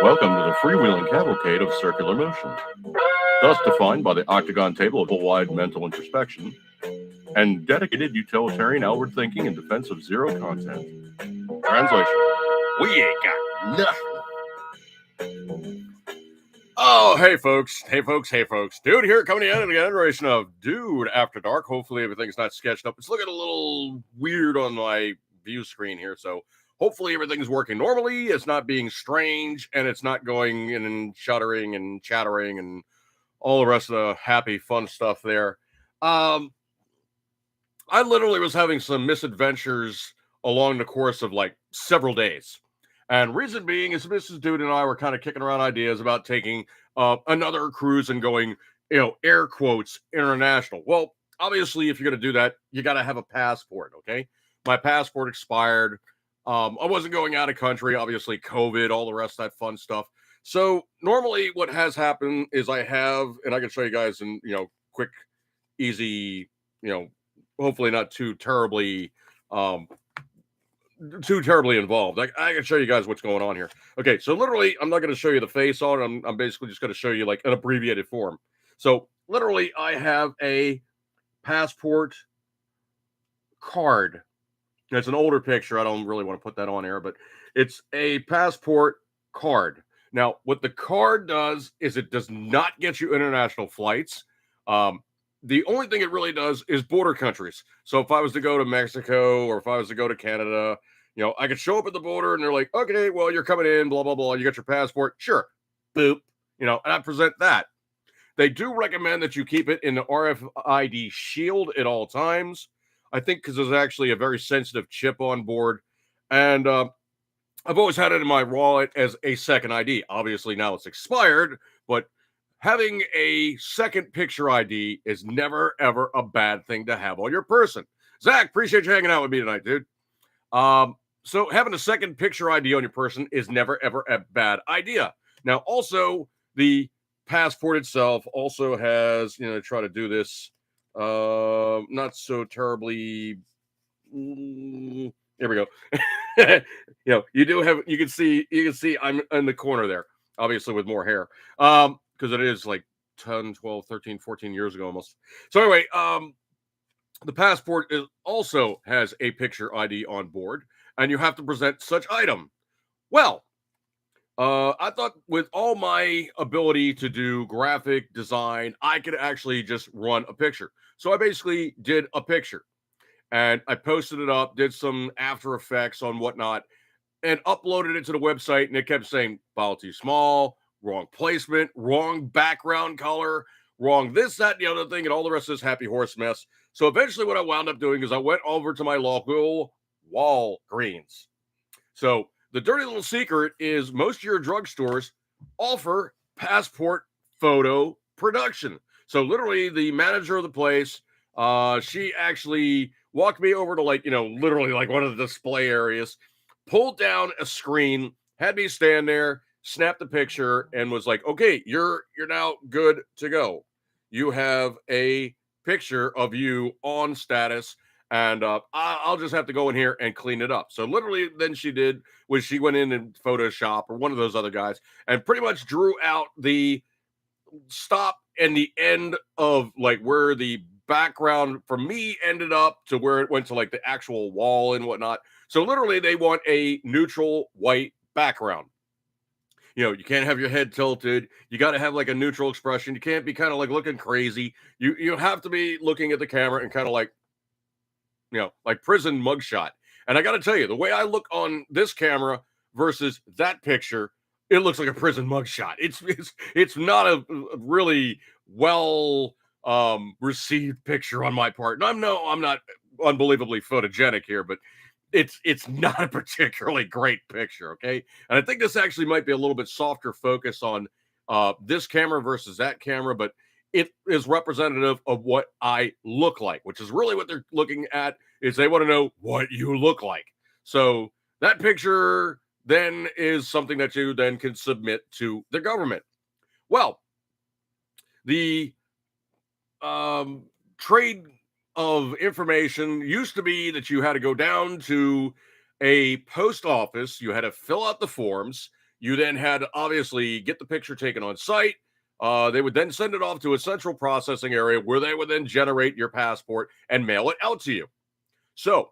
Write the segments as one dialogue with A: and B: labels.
A: Welcome to the freewheeling cavalcade of circular motion, thus defined by the octagon table of wide mental introspection and dedicated utilitarian outward thinking in defense of zero content. Translation: we ain't got nothing. Oh, hey folks, Dude here coming in again, iteration of Dude After Dark. Hopefully everything's not sketched up. It's looking a little weird on my view screen here, so hopefully everything's working normally. It's not being strange, and it's not going in and shuddering and chattering and all the rest of the happy, fun stuff there. I literally was having some misadventures along the course of like several days. And reason being is Mrs. Dude and I were kind of kicking around ideas about taking another cruise and going, air quotes, international. Well, obviously, if you're going to do that, you got to have a passport, okay? My passport expired. I wasn't going out of country, obviously, COVID, all the rest of that fun stuff. So normally what has happened is I have, and I can show you guys in, quick, easy, hopefully not too terribly involved. I can show you guys what's going on here. Okay, so literally, I'm not going to show you the face on it. I'm basically just going to show you like an abbreviated form. So literally, I have a passport card. It's an older picture. I don't really want to put that on here, but it's a passport card. Now, what the card does is it does not get you international flights. The only thing it really does is border countries. So if I was to go to Mexico or if I was to go to Canada, I could show up at the border and they're like, okay, well, you're coming in, blah, blah, blah. You got your passport. Sure. Boop. And I present that. They do recommend that you keep it in the RFID shield at all times. I think because there's actually a very sensitive chip on board. And I've always had it in my wallet as a second ID. Obviously, now it's expired, but having a second picture ID is never, ever a bad thing to have on your person. Zach, appreciate you hanging out with me tonight, dude. So having a second picture ID on your person is never, ever a bad idea. Now, also, the passport itself also has, try to do this not so terribly. Here we go. You do have, you can see I'm in the corner there, obviously with more hair. Because it is like 10, 12, 13, 14 years ago almost. So anyway, the passport also has a picture ID on board, and you have to present such item. Well, I thought with all my ability to do graphic design, I could actually just run a picture. So I basically did a picture, and I posted it up, did some After Effects on whatnot, and uploaded it to the website, and it kept saying, file too small, wrong placement, wrong background color, wrong this, that, and the other thing, and all the rest of this happy horse mess. So eventually what I wound up doing is I went over to my local Walgreens. So the dirty little secret is most of your drugstores offer passport photo production. So literally the manager of the place, she actually walked me over to literally like one of the display areas, pulled down a screen, had me stand there, snapped the picture, and was like, okay, you're now good to go. You have a picture of you on status, and I'll just have to go in here and clean it up. So literally then she did was she went in and Photoshop or one of those other guys and pretty much drew out the stop and the end of like where the background for me ended up to where it went to like the actual wall and whatnot. So literally they want a neutral white background. You can't have your head tilted. You got to have like a neutral expression. You can't be kind of like looking crazy. You have to be looking at the camera and kind of like, like prison mugshot. And I got to tell you, the way I look on this camera versus that picture, it looks like a prison mugshot. It's not a really well received picture on my part. And I'm not unbelievably photogenic here, but it's not a particularly great picture, okay? And I think this actually might be a little bit softer focus on this camera versus that camera, but it is representative of what I look like, which is really what they're looking at, is they want to know what you look like. So that picture then is something that you then can submit to the government. Well, the trade of information used to be that you had to go down to a post office, you had to fill out the forms, You then had to obviously get the picture taken on site. They would then send it off to a central processing area where they would then generate your passport and mail it out to you. So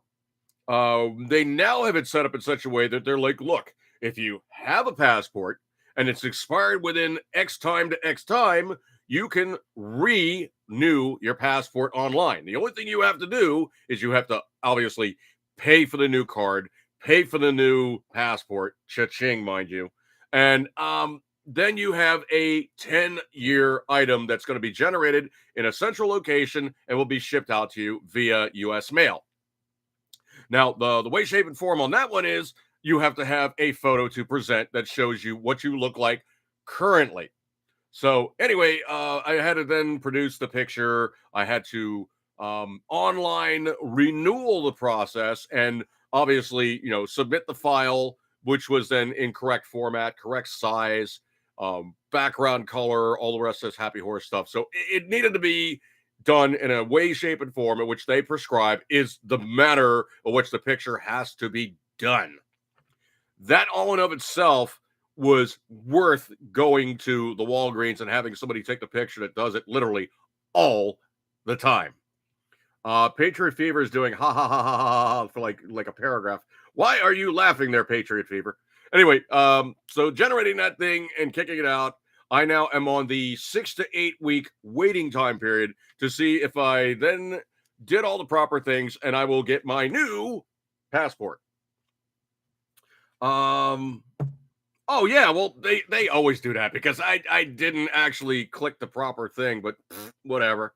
A: they now have it set up in such a way that they're like, look, if you have a passport and it's expired within X time to X time, you can renew your passport online. The only thing you have to do is you have to obviously pay for the new card, pay for the new passport, cha-ching, mind you. And then you have a 10-year item that's going to be generated in a central location and will be shipped out to you via US mail. Now, the way, shape, and form on that one is you have to have a photo to present that shows you what you look like currently. So anyway, I had to then produce the picture. I had to online renewal the process and obviously, submit the file, which was then in correct format, correct size, background color, all the rest of this happy horse stuff. So it needed to be done in a way, shape, and form in which they prescribe is the manner of which the picture has to be done. That all in of itself was worth going to the Walgreens and having somebody take the picture that does it literally all the time. Patriot Fever is doing ha ha ha ha ha ha for like a paragraph. Why are you laughing there, Patriot Fever? Anyway, so generating that thing and kicking it out, I now am on the 6 to 8 week waiting time period to see if I then did all the proper things and I will get my new passport. Oh yeah, well they always do that because I didn't actually click the proper thing, but whatever.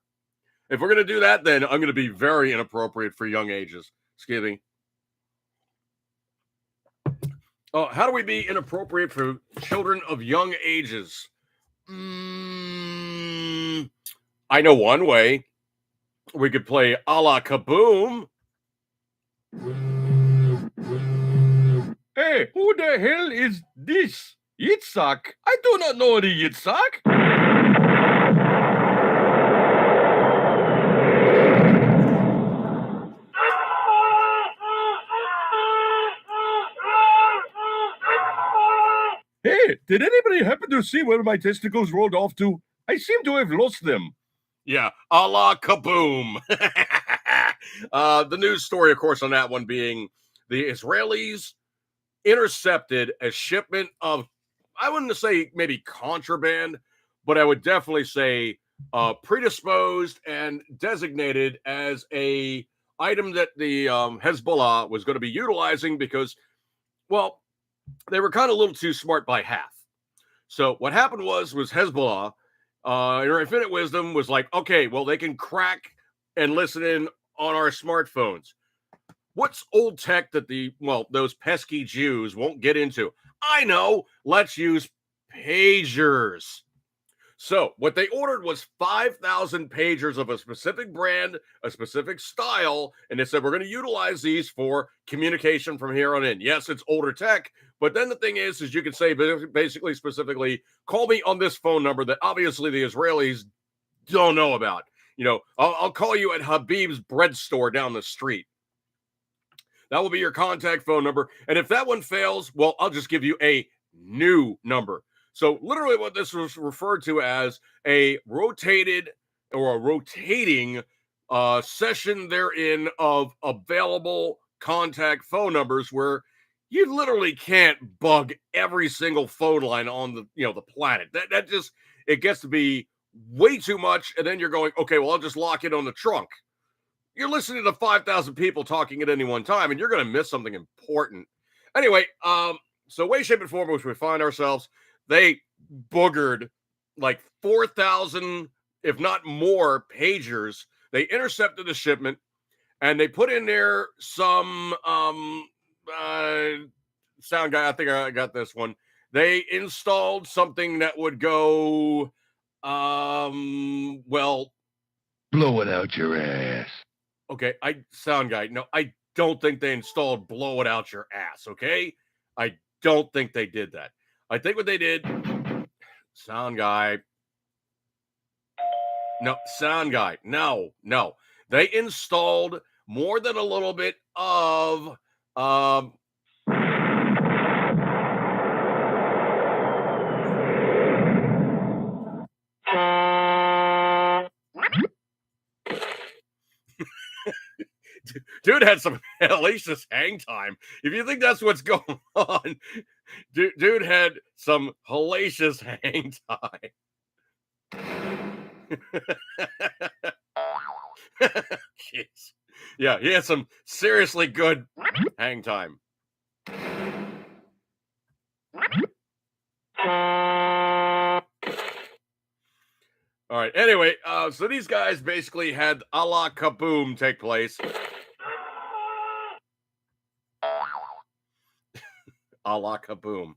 A: If we're gonna do that, then I'm gonna be very inappropriate for young ages. Excuse me. Oh, how do we be inappropriate for children of young ages? I know one way. We could play a la kaboom. Hey, who the hell is this? Yitzhak? I do not know the Yitzhak. Hey, did anybody happen to see where my testicles rolled off to? I seem to have lost them. Yeah, a la kaboom. The news story, of course, on that one being the Israelis intercepted a shipment of, I wouldn't say maybe contraband, but I would definitely say predisposed and designated as a item that the Hezbollah was going to be utilizing because, well, they were kind of a little too smart by half. So what happened was Hezbollah, in her infinite wisdom, was like, okay, well, they can crack and listen in on our smartphones. What's old tech that those pesky Jews won't get into? I know. Let's use pagers. So what they ordered was 5,000 pagers of a specific brand, a specific style, and they said, we're going to utilize these for communication from here on in. Yes, it's older tech, but then the thing is you can say basically specifically, call me on this phone number that obviously the Israelis don't know about. I'll call you at Habib's bread store down the street. That will be your contact phone number. And if that one fails, well, I'll just give you a new number. So literally what this was referred to as a rotated or a rotating session therein of available contact phone numbers where you literally can't bug every single phone line on the planet. That just, it gets to be way too much. And then you're going, okay, well, I'll just lock it on the trunk. You're listening to 5,000 people talking at any one time, and you're going to miss something important. Anyway, so way, shape, and form, which we find ourselves, they boogered like 4,000, if not more, pagers. They intercepted the shipment, and they put in there some sound guy. I think I got this one. They installed something that would go, well,
B: blow it out your ass.
A: Okay, sound guy. No, I don't think they installed blow it out your ass, okay? I don't think they did that. I think what they did, sound guy. No, sound guy. No. They installed more than a little bit of Dude had some hellacious hang time. If you think that's what's going on, dude had some hellacious hang time. Jeez. Yeah, he had some seriously good hang time. All right. Anyway, so these guys basically had a la kaboom take place. A la kaboom.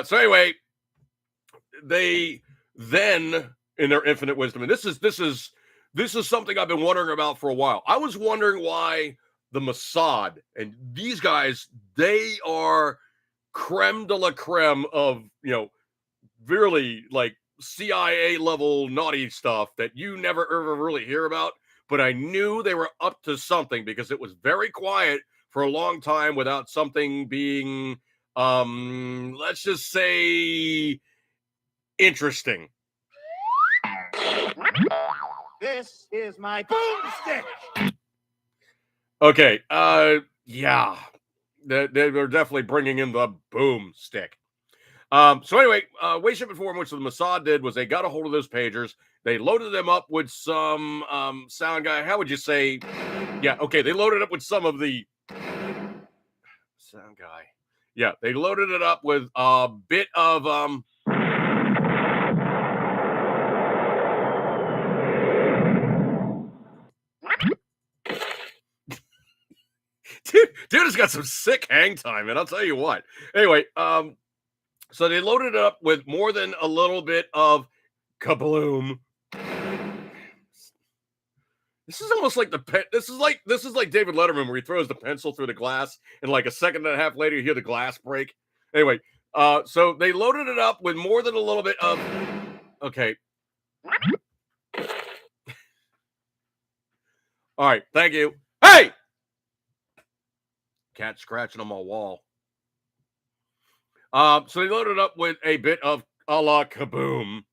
A: So anyway, they then, in their infinite wisdom, and this is something I've been wondering about for a while. I was wondering why the Mossad and these guys, they are creme de la creme of, really like CIA level naughty stuff that you never ever really hear about. But I knew they were up to something because it was very quiet for a long time without something being, let's just say, interesting.
C: This is my boomstick.
A: Okay, yeah, they're definitely bringing in the boomstick. So anyway, way, shape, and form, which the Mossad did was they got a hold of those pagers. They loaded them up with some sound guy. How would you say? Yeah, okay. They loaded up with some of the sound guy. Yeah, they loaded it up with a bit of dude has got some sick hang time, and I'll tell you what. Anyway, so they loaded it up with more than a little bit of kabloom. This is almost like this is like David Letterman where he throws the pencil through the glass and like a second and a half later you hear the glass break. Anyway, so they loaded it up with more than a little bit of okay. All right, thank you. Hey! Cat scratching on my wall. So they loaded up with a bit of a la kaboom.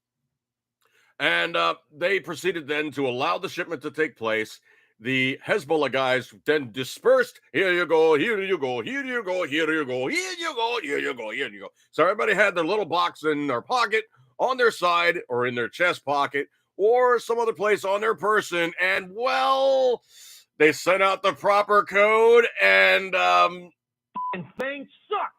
A: And they proceeded then to allow the shipment to take place. The Hezbollah guys then dispersed. Here you go, here you go, here you go, here you go, here you go, here you go, here you go. So everybody had their little box in their pocket, on their side, or in their chest pocket, or some other place on their person. And, well, they sent out the proper code, and
C: things suck.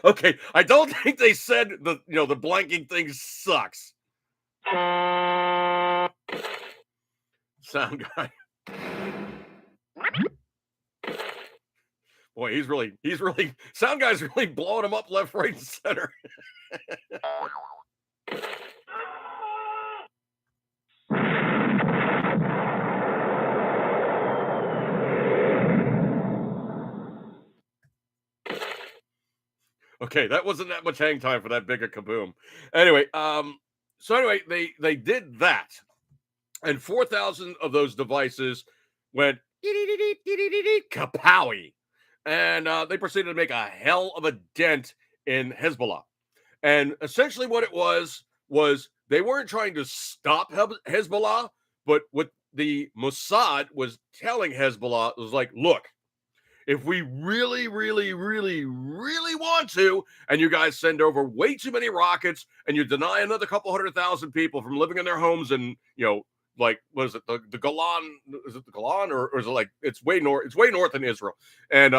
A: Okay, I don't think they said the blanking thing sucks. Sound guy. Boy, he's really sound guy's really blowing him up left, right, and center. Okay, that wasn't that much hang time for that bigger kaboom. Anyway, so anyway, they did that, and 4,000 of those devices went kapowie, and they proceeded to make a hell of a dent in Hezbollah. And essentially, what it was they weren't trying to stop Hezbollah, but what the Mossad was telling Hezbollah was like, look. If we really, really, really, really want to, and you guys send over way too many rockets, and you deny another couple 100,000 people from living in their homes, and like what is it, the Golan? Is it the Golan, or is it like it's way north? It's way north in Israel, and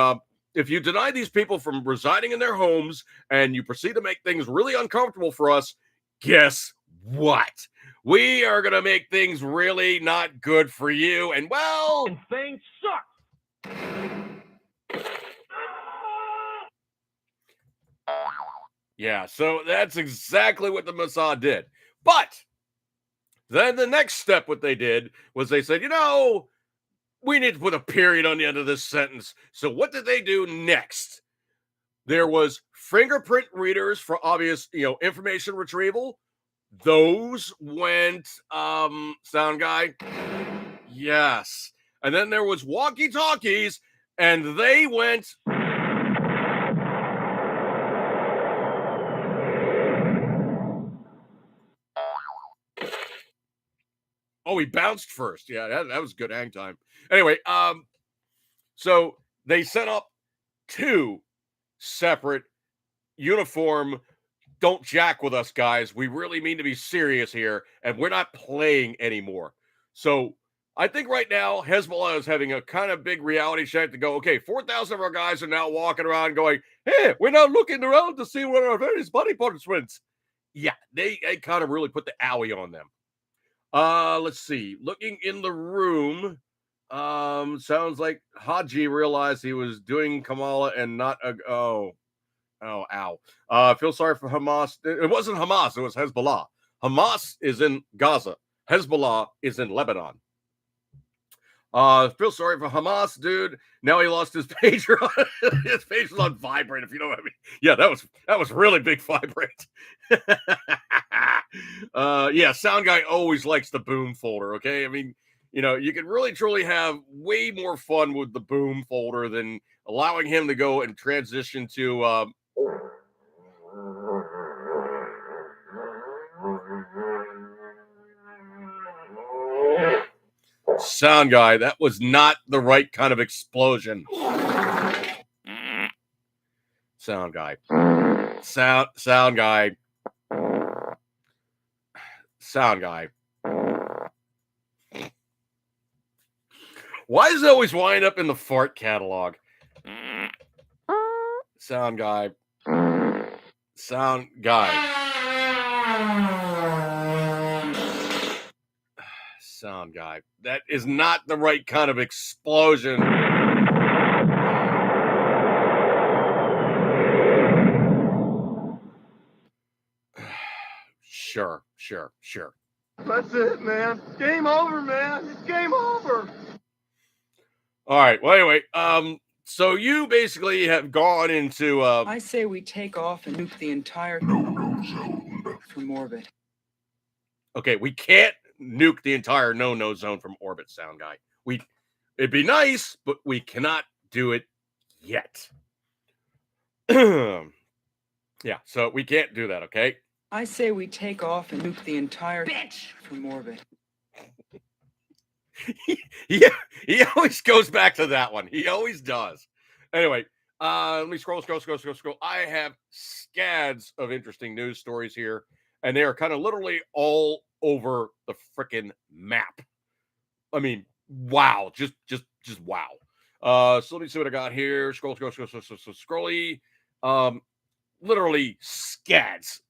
A: if you deny these people from residing in their homes, and you proceed to make things really uncomfortable for us, guess what? We are gonna make things really not good for you, and well,
C: things suck.
A: Yeah, so that's exactly what the Mossad did. But then the next step, what they did was they said, we need to put a period on the end of this sentence. So what did they do next? There was fingerprint readers for obvious, information retrieval. Those went, sound guy. Yes. And then there was walkie-talkies, and they went. Oh, he bounced first. Yeah, that was good hang time. Anyway, so they set up 2 separate uniform. Don't jack with us, guys. We really mean to be serious here, and we're not playing anymore. So I think right now Hezbollah is having a kind of big reality check to go, okay, 4,000 of our guys are now walking around going, hey, we're now looking around to see where our various body parts went. Yeah, they kind of really put the owie on them. Let's see. Looking in the room, sounds like Haji realized he was doing Kamala and not ow. Feel sorry for Hamas. It wasn't Hamas, it was Hezbollah. Hamas is in Gaza. Hezbollah is in Lebanon. Feel sorry for Hamas, dude. Now he lost his pager. His pager's on vibrate, if you know what I mean. Yeah, that was really big vibrate. Yeah, sound guy always likes the boom folder. Okay, I mean, you can really truly have way more fun with the boom folder than allowing him to go and transition to sound guy. That was not the right kind of explosion. Sound guy. Sound guy. Sound guy. Why does it always wind up in the fart catalog? Sound guy. Sound guy. Sound guy. That is not the right kind of explosion. Sure.
C: That's it, man. Game over, man. It's game over.
A: All right. Well, anyway, so you basically have gone into
D: I say we take off and nuke the entire no-no zone from orbit.
A: Okay, we can't nuke the entire no-no zone from orbit, sound guy. It'd be nice, but we cannot do it yet. Yeah, so we can't do that, okay?
D: I say we take off and nuke the entire bitch from orbit.
A: Yeah, he always goes back to that one. He always does. Anyway, let me scroll. I have scads of interesting news stories here, and they are kind of literally all over the freaking map. I mean, wow, just wow. So let me see what I got here. Scrolly. Literally scads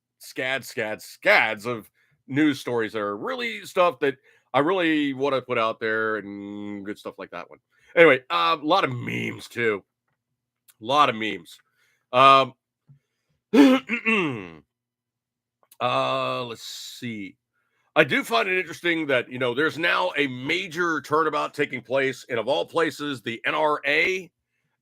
A: of news stories that are really stuff that I really want to put out there and good stuff like that one. Anyway, a lot of memes too. A lot of memes. Let's see. I do find it interesting that, there's now a major turnabout taking place, and of all places, the NRA.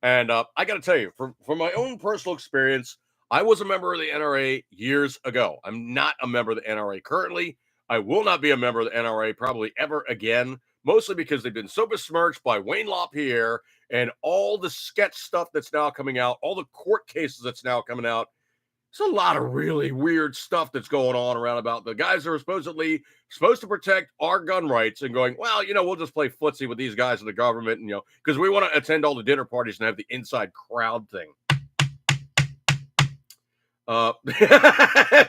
A: And I got to tell you, from my own personal experience, I was a member of the NRA years ago. I'm not a member of the NRA currently. I will not be a member of the NRA probably ever again, mostly because they've been so besmirched by Wayne LaPierre and all the sketch stuff that's now coming out, all the court cases that's now coming out. There's a lot of really weird stuff that's going on around about the guys that are supposedly supposed to protect our gun rights and going, well, we'll just play footsie with these guys in the government, and, because we want to attend all the dinner parties and have the inside crowd thing.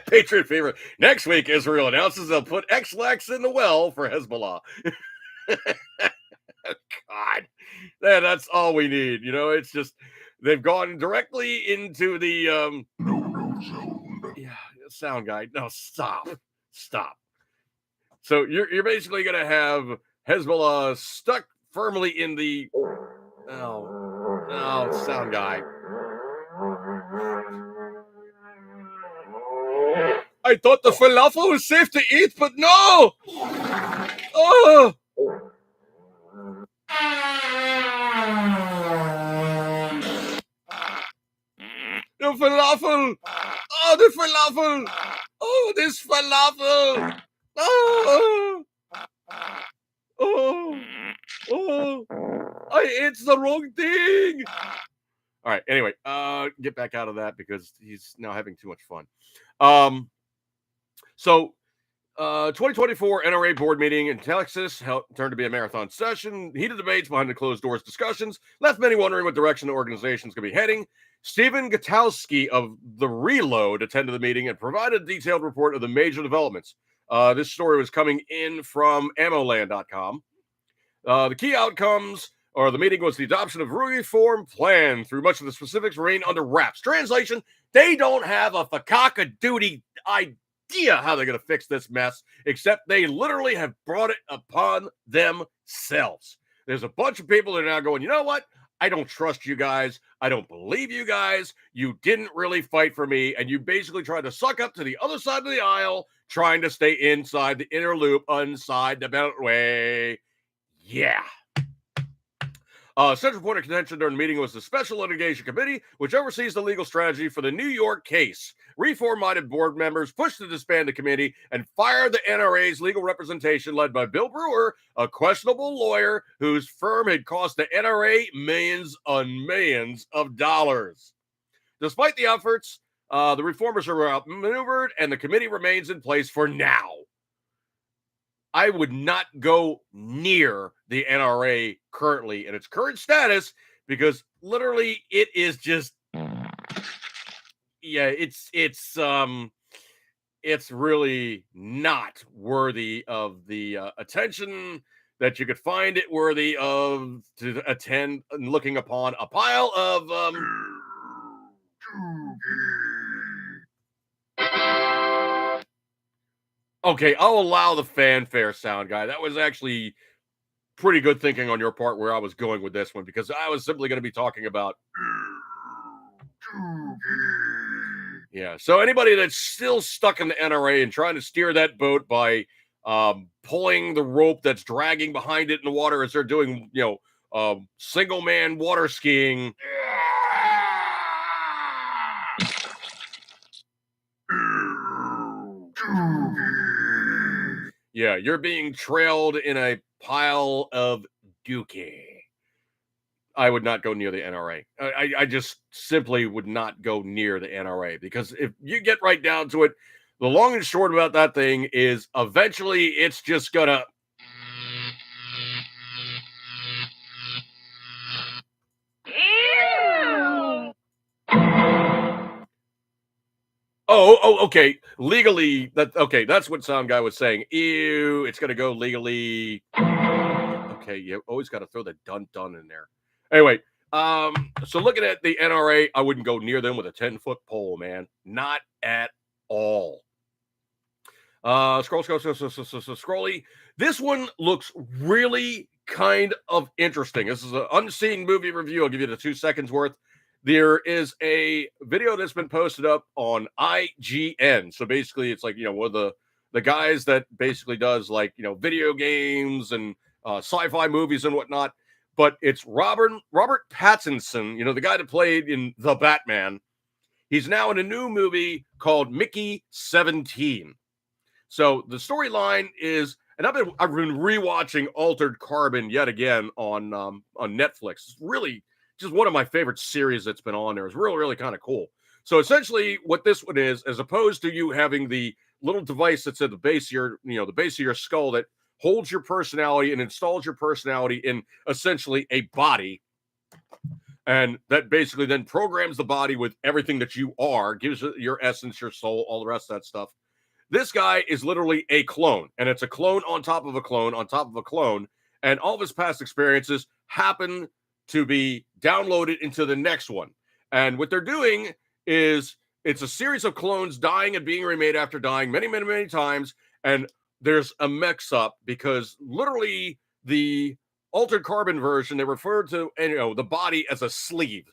A: Patriot Fever. Next week, Israel announces they'll put X-Lax in the well for Hezbollah. God, that's all we need. It's just they've gone directly into the no zone. Yeah, sound guy. No, stop. So you're basically gonna have Hezbollah stuck firmly in the sound guy. I thought the falafel was safe to eat, but no! Oh! The falafel! Oh, the falafel! Oh, this falafel! Oh! I ate the wrong thing! All right, anyway, get back out of that because he's now having too much fun. So 2024 NRA board meeting in Texas turned to be a marathon session. Heated debates behind the closed doors discussions left many wondering what direction the organization is going to be heading. Stephen Gutowski of The Reload attended the meeting and provided a detailed report of the major developments. This story was coming in from ammoland.com. The key outcomes or the meeting was the adoption of reform plan. Through much of the specifics remain under wraps. Translation, they don't have a fakaka-duty idea how they're going to fix this mess, except they literally have brought it upon themselves. There's a bunch of people that are now going, you know what? I don't trust you guys. I don't believe you guys. You didn't really fight for me, and you basically tried to suck up to the other side of the aisle, trying to stay inside the inner loop, inside the beltway. Yeah. Central point of contention during the meeting was the Special Litigation Committee, which oversees the legal strategy for the New York case. Reform-minded board members pushed to disband the committee and fire the NRA's legal representation led by Bill Brewer, a questionable lawyer whose firm had cost the NRA millions on millions of dollars. Despite the efforts, the reformers are outmaneuvered and the committee remains in place for now. I would not go near the NRA currently in its current status because literally it is just, yeah, it's really not worthy of the attention that you could find it worthy of to attend and looking upon a pile of okay, I'll allow the fanfare sound guy. That was actually pretty good thinking on your part where I was going with this one, because I was simply going to be talking about. Yeah, so anybody that's still stuck in the NRA and trying to steer that boat by pulling the rope that's dragging behind it in the water as they're doing, single man water skiing. Yeah, you're being trailed in a pile of dookie. I would not go near the NRA. I just simply would not go near the NRA, because if you get right down to it, the long and short about that thing is eventually it's just gonna. Oh, okay. Legally, that's what Sound Guy was saying. Ew, it's gonna go legally. Okay, you always got to throw the dun in there. Anyway, so looking at the NRA, I wouldn't go near them with a 10-foot pole, man. Not at all. Scrolly. This one looks really kind of interesting. This is an unseen movie review. I'll give you the 2 seconds worth. There is a video that's been posted up on IGN. So basically, it's like, one of the guys that basically does like, video games and sci-fi movies and whatnot. But it's Robert Pattinson, the guy that played in The Batman. He's now in a new movie called Mickey 17. So the storyline is, and I've been rewatching Altered Carbon yet again on Netflix. It's really just one of my favorite series that's been on there. It's really, really kind of cool. So essentially what this one is, as opposed to you having the little device that's at the base of your skull that holds your personality and installs your personality in essentially a body, and that basically then programs the body with everything that you are, gives it your essence, your soul, all the rest of that stuff. This guy is literally a clone, and it's a clone on top of a clone on top of a clone, and all of his past experiences happen to be downloaded into the next one. And what they're doing is it's a series of clones dying and being remade after dying many, many, many times, and there's a mix-up because literally the Altered Carbon version, they referred to the body as a sleeve.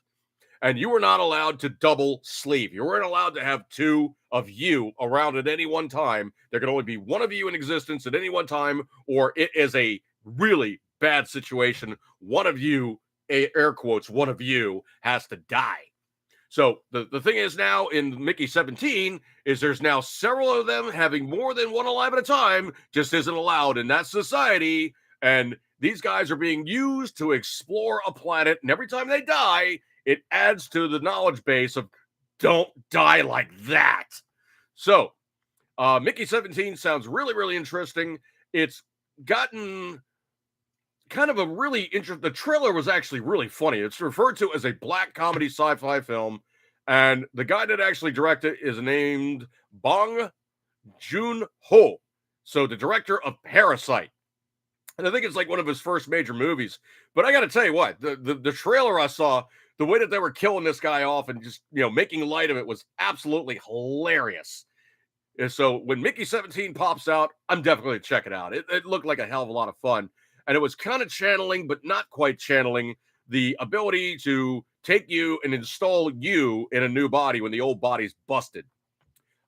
A: And you were not allowed to double sleeve. You weren't allowed to have two of you around at any one time. There could only be one of you in existence at any one time, or it is a really bad situation. One of you, air quotes, one of you has to die. So the thing is now in Mickey 17 is there's now several of them. Having more than one alive at a time just isn't allowed in that society. And these guys are being used to explore a planet. And every time they die, it adds to the knowledge base of don't die like that. So Mickey 17 sounds really, really interesting. It's gotten kind of a really interesting. The trailer was actually really funny. It's referred to as a black comedy sci-fi film, and the guy that actually directed is named Bong Joon-ho. So the director of Parasite, and I think it's like one of his first major movies. But I got to tell you what, the trailer I saw, the way that they were killing this guy off and just making light of it was absolutely hilarious. And so when Mickey 17 pops out, I'm definitely going to check it out. It looked like a hell of a lot of fun. And it was kind of channeling, but not quite channeling, the ability to take you and install you in a new body when the old body's busted.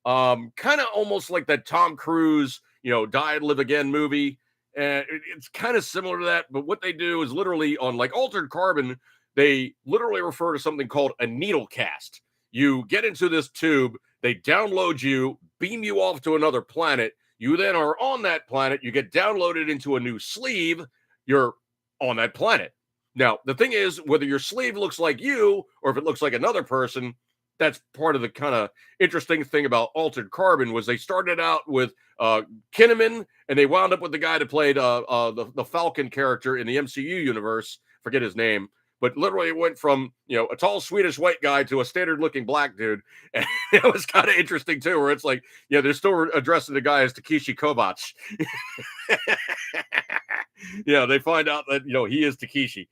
A: Kind of almost like that Tom Cruise, Die and Live Again movie. And it's kind of similar to that. But what they do is literally on like Altered Carbon, they literally refer to something called a needle cast. You get into this tube, they download you, beam you off to another planet. You then are on that planet. You get downloaded into a new sleeve. You're on that planet. Now, the thing is, whether your sleeve looks like you or if it looks like another person, that's part of the kind of interesting thing about Altered Carbon was they started out with Kinnaman, and they wound up with the guy that played the Falcon character in the MCU universe. Forget his name. But literally it went from, a tall Swedish white guy to a standard looking black dude. And it was kind of interesting too, where it's like, they're still addressing the guy as Takeshi Kovacs. They find out that, he is Takeshi.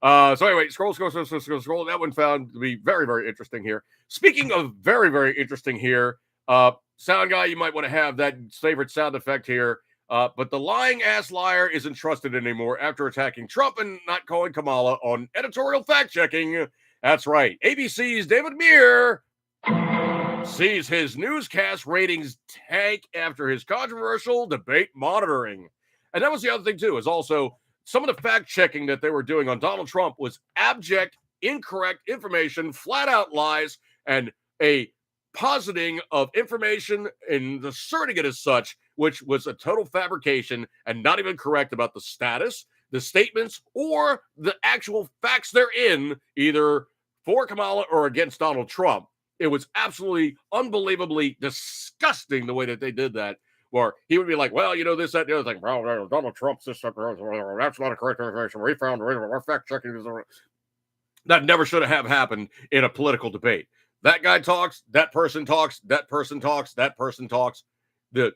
A: So anyway, scroll. That one found to be very, very interesting here. Speaking of very, very interesting here, sound guy, you might want to have that favorite sound effect here. But the lying ass liar isn't trusted anymore after attacking Trump and not calling Kamala on editorial fact checking. That's right. ABC's David Muir sees his newscast ratings tank after his controversial debate monitoring. And that was the other thing too, is also some of the fact checking that they were doing on Donald Trump was abject, incorrect information, flat out lies, and a positing of information and asserting it as such, which was a total fabrication and not even correct about the status, the statements, or the actual facts therein, either for Kamala or against Donald Trump. It was absolutely unbelievably disgusting the way that they did that, where he would be like, well, this, that, the other thing. Well, Donald Trump's this, that's not a correct information. We found our fact checking. That never should have happened in a political debate. That guy talks, that person talks, that person talks, that person talks. The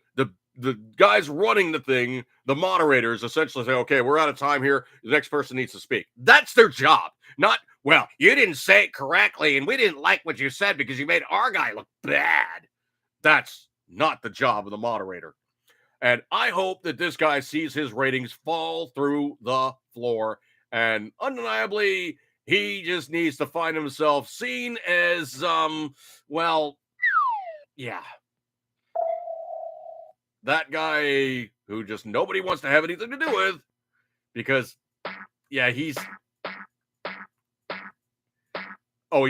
A: guys running the thing, the moderators essentially say, okay, we're out of time here. The next person needs to speak. That's their job. Not, well, you didn't say it correctly and we didn't like what you said because you made our guy look bad. That's not the job of the moderator. And I hope that this guy sees his ratings fall through the floor. And undeniably, he just needs to find himself seen as, that guy who just nobody wants to have anything to do with because, he's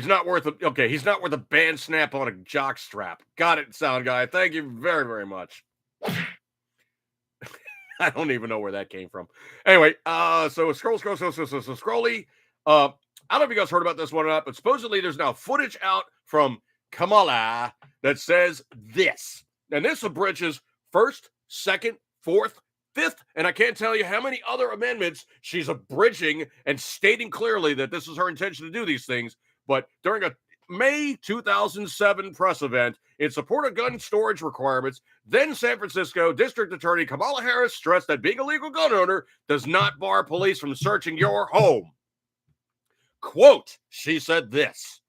A: not worth he's not worth a band snap on a jock strap. Got it, sound guy. Thank you very, very much. I don't even know where that came from. Anyway, so scrolly. I don't know if you guys heard about this one or not, but supposedly there's now footage out from Kamala that says this. And this abridges first, second, fourth, fifth, and I can't tell you how many other amendments she's abridging and stating clearly that this is her intention to do these things. But during a May 2007 press event in support of gun storage requirements, then San Francisco District Attorney Kamala Harris stressed that being a legal gun owner does not bar police from searching your home. Quote, she said this: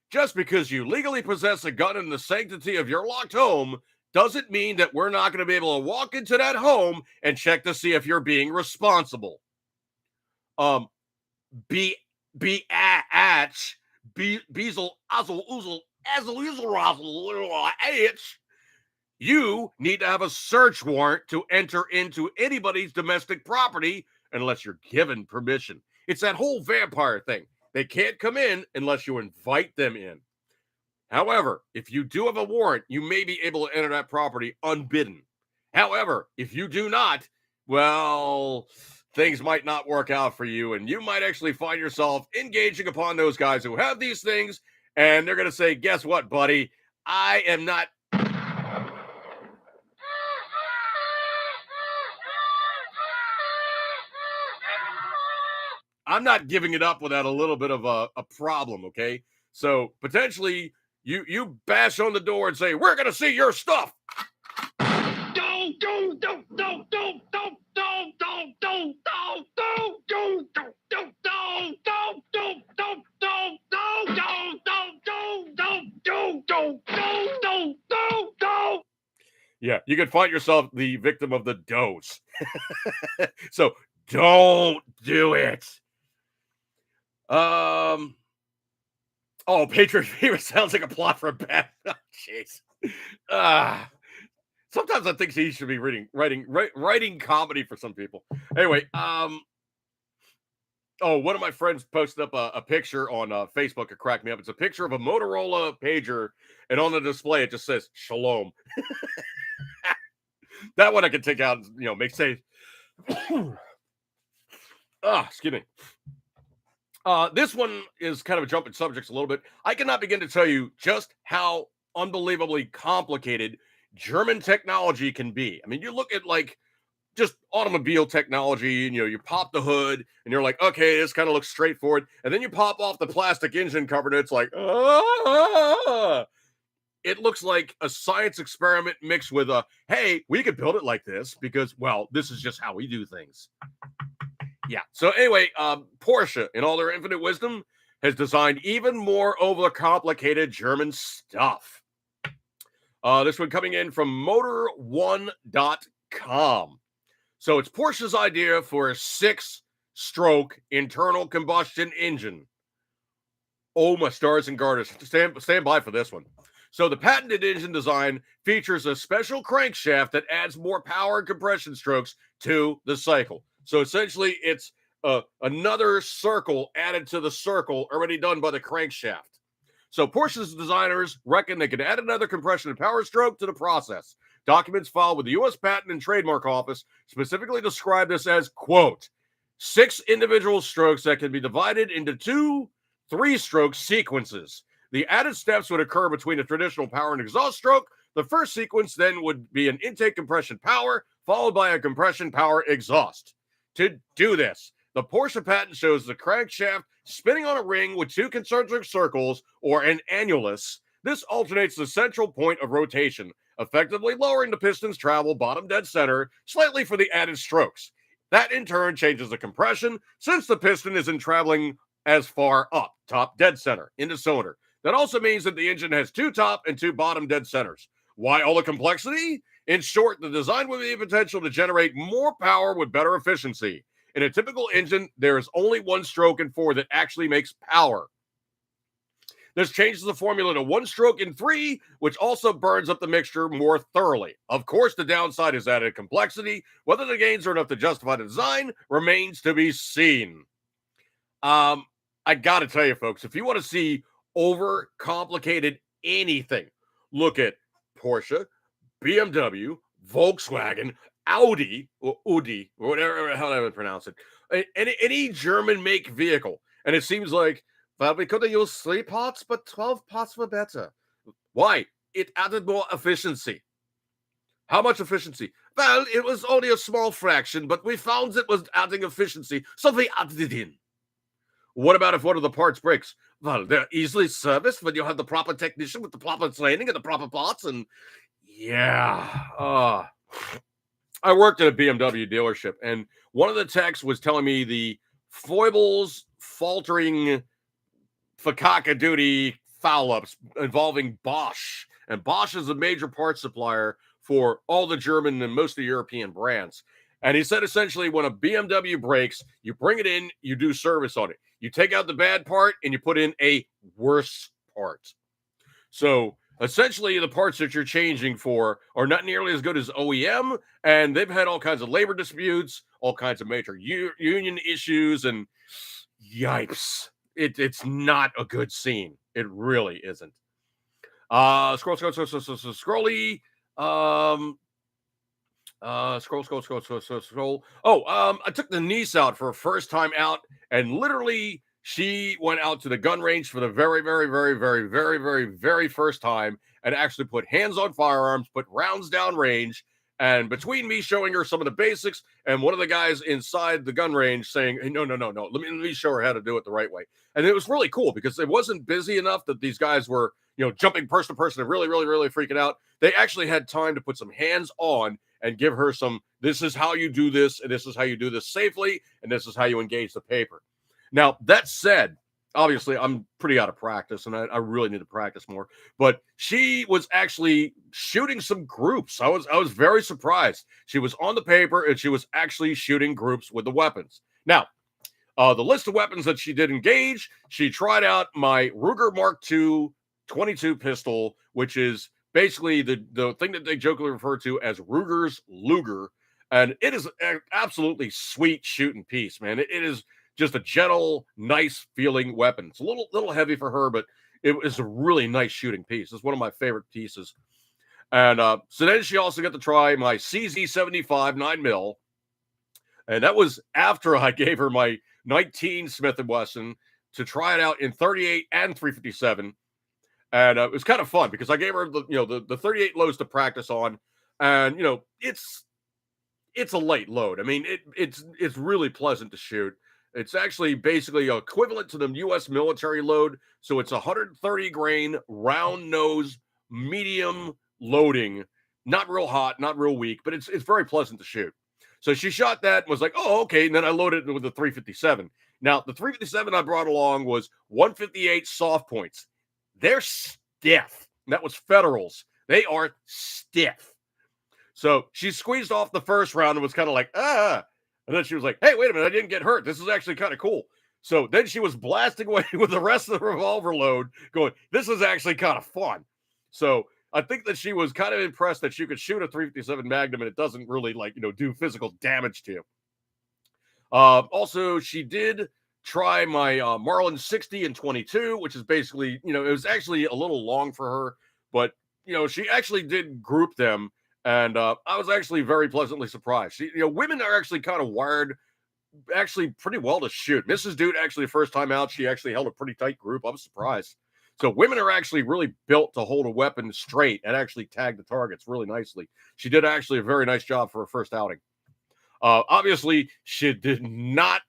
A: just because you legally possess a gun in the sanctity of your locked home doesn't mean that we're not going to be able to walk into that home and check to see if you're being responsible. Bezel, you need to have a search warrant to enter into anybody's domestic property unless you're given permission. It's that whole vampire thing. They can't come in unless you invite them in. However, if you do have a warrant, you may be able to enter that property unbidden. However, if you do not, well, things might not work out for you, and you might actually find yourself engaging upon those guys who have these things, and they're going to say, guess what, buddy? I am not I'm not giving it up without a little bit of a problem, okay? So potentially you bash on the door and say, we're gonna see your stuff. Yeah, you could find yourself the victim of the dose. So don't do it. Oh, Patriot Fever sounds like a plot for a bad. Oh, jeez. Sometimes I think he should be writing comedy for some people. Anyway, one of my friends posted up a picture on Facebook. It cracked me up. It's a picture of a Motorola pager, and on the display it just says "Shalom." That one I can take out, make safe. Excuse me. This one is kind of a jumping subjects a little bit. I cannot begin to tell you just how unbelievably complicated German technology can be. I mean, you look at like just automobile technology, and you pop the hood and you're like, okay, this kind of looks straightforward. And then you pop off the plastic engine cover and it's like, it looks like a science experiment mixed with hey, we could build it like this because, well, this is just how we do things. Yeah. So anyway, Porsche, in all their infinite wisdom, has designed even more overcomplicated German stuff. This one coming in from motor1.com. So it's Porsche's idea for a 6-stroke internal combustion engine. Oh, my stars and garters. Stand by for this one. So the patented engine design features a special crankshaft that adds more power and compression strokes to the cycle. So essentially, it's another circle added to the circle already done by the crankshaft. So Porsche's designers reckon they can add another compression and power stroke to the process. Documents filed with the U.S. Patent and Trademark Office specifically describe this as, quote, 6 individual strokes that can be divided into 2 3-stroke sequences. The added steps would occur between a traditional power and exhaust stroke. The first sequence then would be an intake compression power, followed by a compression power exhaust. To do this, the Porsche patent shows the crankshaft spinning on a ring with 2 concentric circles, or an annulus. This alternates the central point of rotation, effectively lowering the piston's travel bottom dead center slightly for the added strokes. That in turn changes the compression, since the piston isn't traveling as far up, top dead center, in the cylinder. That also means that the engine has 2 top and 2 bottom dead centers. Why all the complexity? In short, the design would be the potential to generate more power with better efficiency. In a typical engine, there is only 1 stroke in 4 that actually makes power. This changes the formula to 1 stroke in 3, which also burns up the mixture more thoroughly. Of course, the downside is added complexity. Whether the gains are enough to justify the design remains to be seen. I got to tell you, folks, if you want to see over-complicated anything, look at Porsche, BMW, Volkswagen, Audi, or Audi, or whatever how I would pronounce it. Any German make vehicle. And it seems like, well, we could have used 3 parts, but 12 parts were better. Why? It added more efficiency. How much efficiency? Well, it was only a small fraction, but we found it was adding efficiency, so we added it in. What about if one of the parts breaks? Well, they're easily serviced when you have the proper technician with the proper training and the proper parts. And yeah, I worked at a BMW dealership, and one of the techs was telling me the foibles, faltering, fakaka duty foul-ups involving Bosch. And Bosch is a major parts supplier for all the German and most of the European brands. And he said essentially when a BMW breaks, you bring it in, you do service on it. You take out the bad part and you put in a worse part. So essentially the parts that you're changing for are not nearly as good as OEM, and they've had all kinds of labor disputes, all kinds of major union issues, and yipes. It's not a good scene. It really isn't. Scroll. Scroll. I took the niece out for her first time out, and literally she went out to the gun range for the very, very, very, very, very, very, very first time and actually put hands on firearms, put rounds down range, And between me showing her some of the basics and one of the guys inside the gun range saying, hey, no, let me show her how to do it the right way. And it was really cool because it wasn't busy enough that these guys were, jumping person to person and really, really, really freaking out. They actually had time to put some hands on and give her some, this is how you do this, and this is how you do this safely, and this is how you engage the paper. Now, that said, obviously, I'm pretty out of practice, and I really need to practice more. But she was actually shooting some groups. I was very surprised. She was on the paper, and she was actually shooting groups with the weapons. Now, the list of weapons that she did engage, she tried out my Ruger Mark II 22 pistol, which is basically the thing that they jokingly refer to as Ruger's Luger. And it is an absolutely sweet shooting piece, man. It is just a gentle, nice feeling weapon. It's a little heavy for her, but it was a really nice shooting piece. It's one of my favorite pieces. And so then she also got to try my CZ75 9mm. And that was after I gave her my 19 Smith & Wesson to try it out in 38 and 357. And it was kind of fun because I gave her the 38 loads to practice on. And, it's a light load. I mean, it's really pleasant to shoot. It's actually basically equivalent to the U.S. military load. So it's 130 grain, round nose, medium loading. Not real hot, not real weak, but it's very pleasant to shoot. So she shot that and was like, oh, okay. And then I loaded it with the 357. Now, the 357 I brought along was 158 soft points. They're stiff. That was Federals. They are stiff. So she squeezed off the first round and was kind of like, And then she was like, hey, wait a minute, I didn't get hurt. This is actually kind of cool. So then she was blasting away with the rest of the revolver load going, this is actually kind of fun. So I think that she was kind of impressed that she could shoot a 357 Magnum and it doesn't really do physical damage to you. Also, she did try my Marlin 60 and 22, which is basically, it was actually a little long for her, but, she actually did group them. And I was actually very pleasantly surprised. Women are actually kind of wired actually pretty well to shoot. Mrs. Dude, actually, first time out, she actually held a pretty tight group. I was surprised. So women are actually really built to hold a weapon straight and actually tag the targets really nicely. She did actually a very nice job for her first outing. Obviously, she did not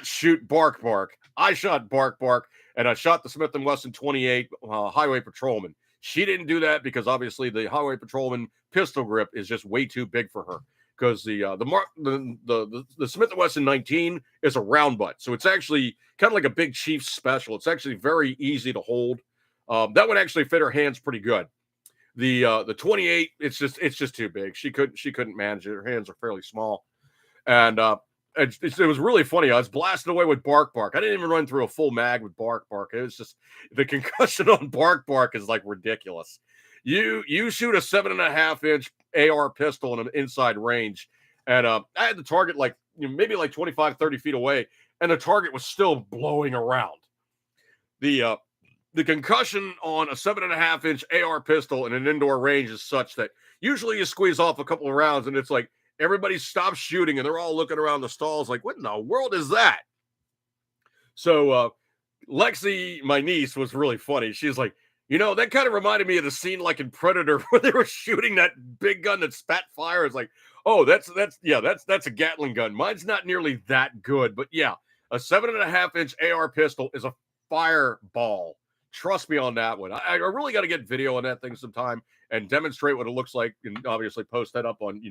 A: shoot Bark Bark. I shot Bark Bark, and I shot the Smith & Wesson 28 Highway Patrolman. She didn't do that because obviously the Highway Patrolman pistol grip is just way too big for her. Because the Smith & Wesson 19 is a round butt, so it's actually kind of like a Big Chief special. It's actually very easy to hold. That would actually fit her hands pretty good. The 28, it's just too big. She couldn't manage it. Her hands are fairly small, and it was really funny. I was blasting away with Bark Bark. I didn't even run through a full mag with Bark Bark. It was just the concussion on Bark Bark is like ridiculous. You shoot a 7.5-inch AR pistol in an inside range, and I had the target maybe 25, 30 feet away, and the target was still blowing around. The concussion on a 7.5-inch AR pistol in an indoor range is such that usually you squeeze off a couple of rounds, and it's like everybody stops shooting, and they're all looking around the stalls like, what in the world is that? So Lexi, my niece, was really funny. She's like, that kind of reminded me of the scene like in Predator where they were shooting that big gun that spat fire. It's like, oh, that's a Gatling gun. Mine's not nearly that good, but yeah, a 7.5-inch AR pistol is a fireball. Trust me on that one. I really got to get video on that thing sometime and demonstrate what it looks like, and obviously post that up on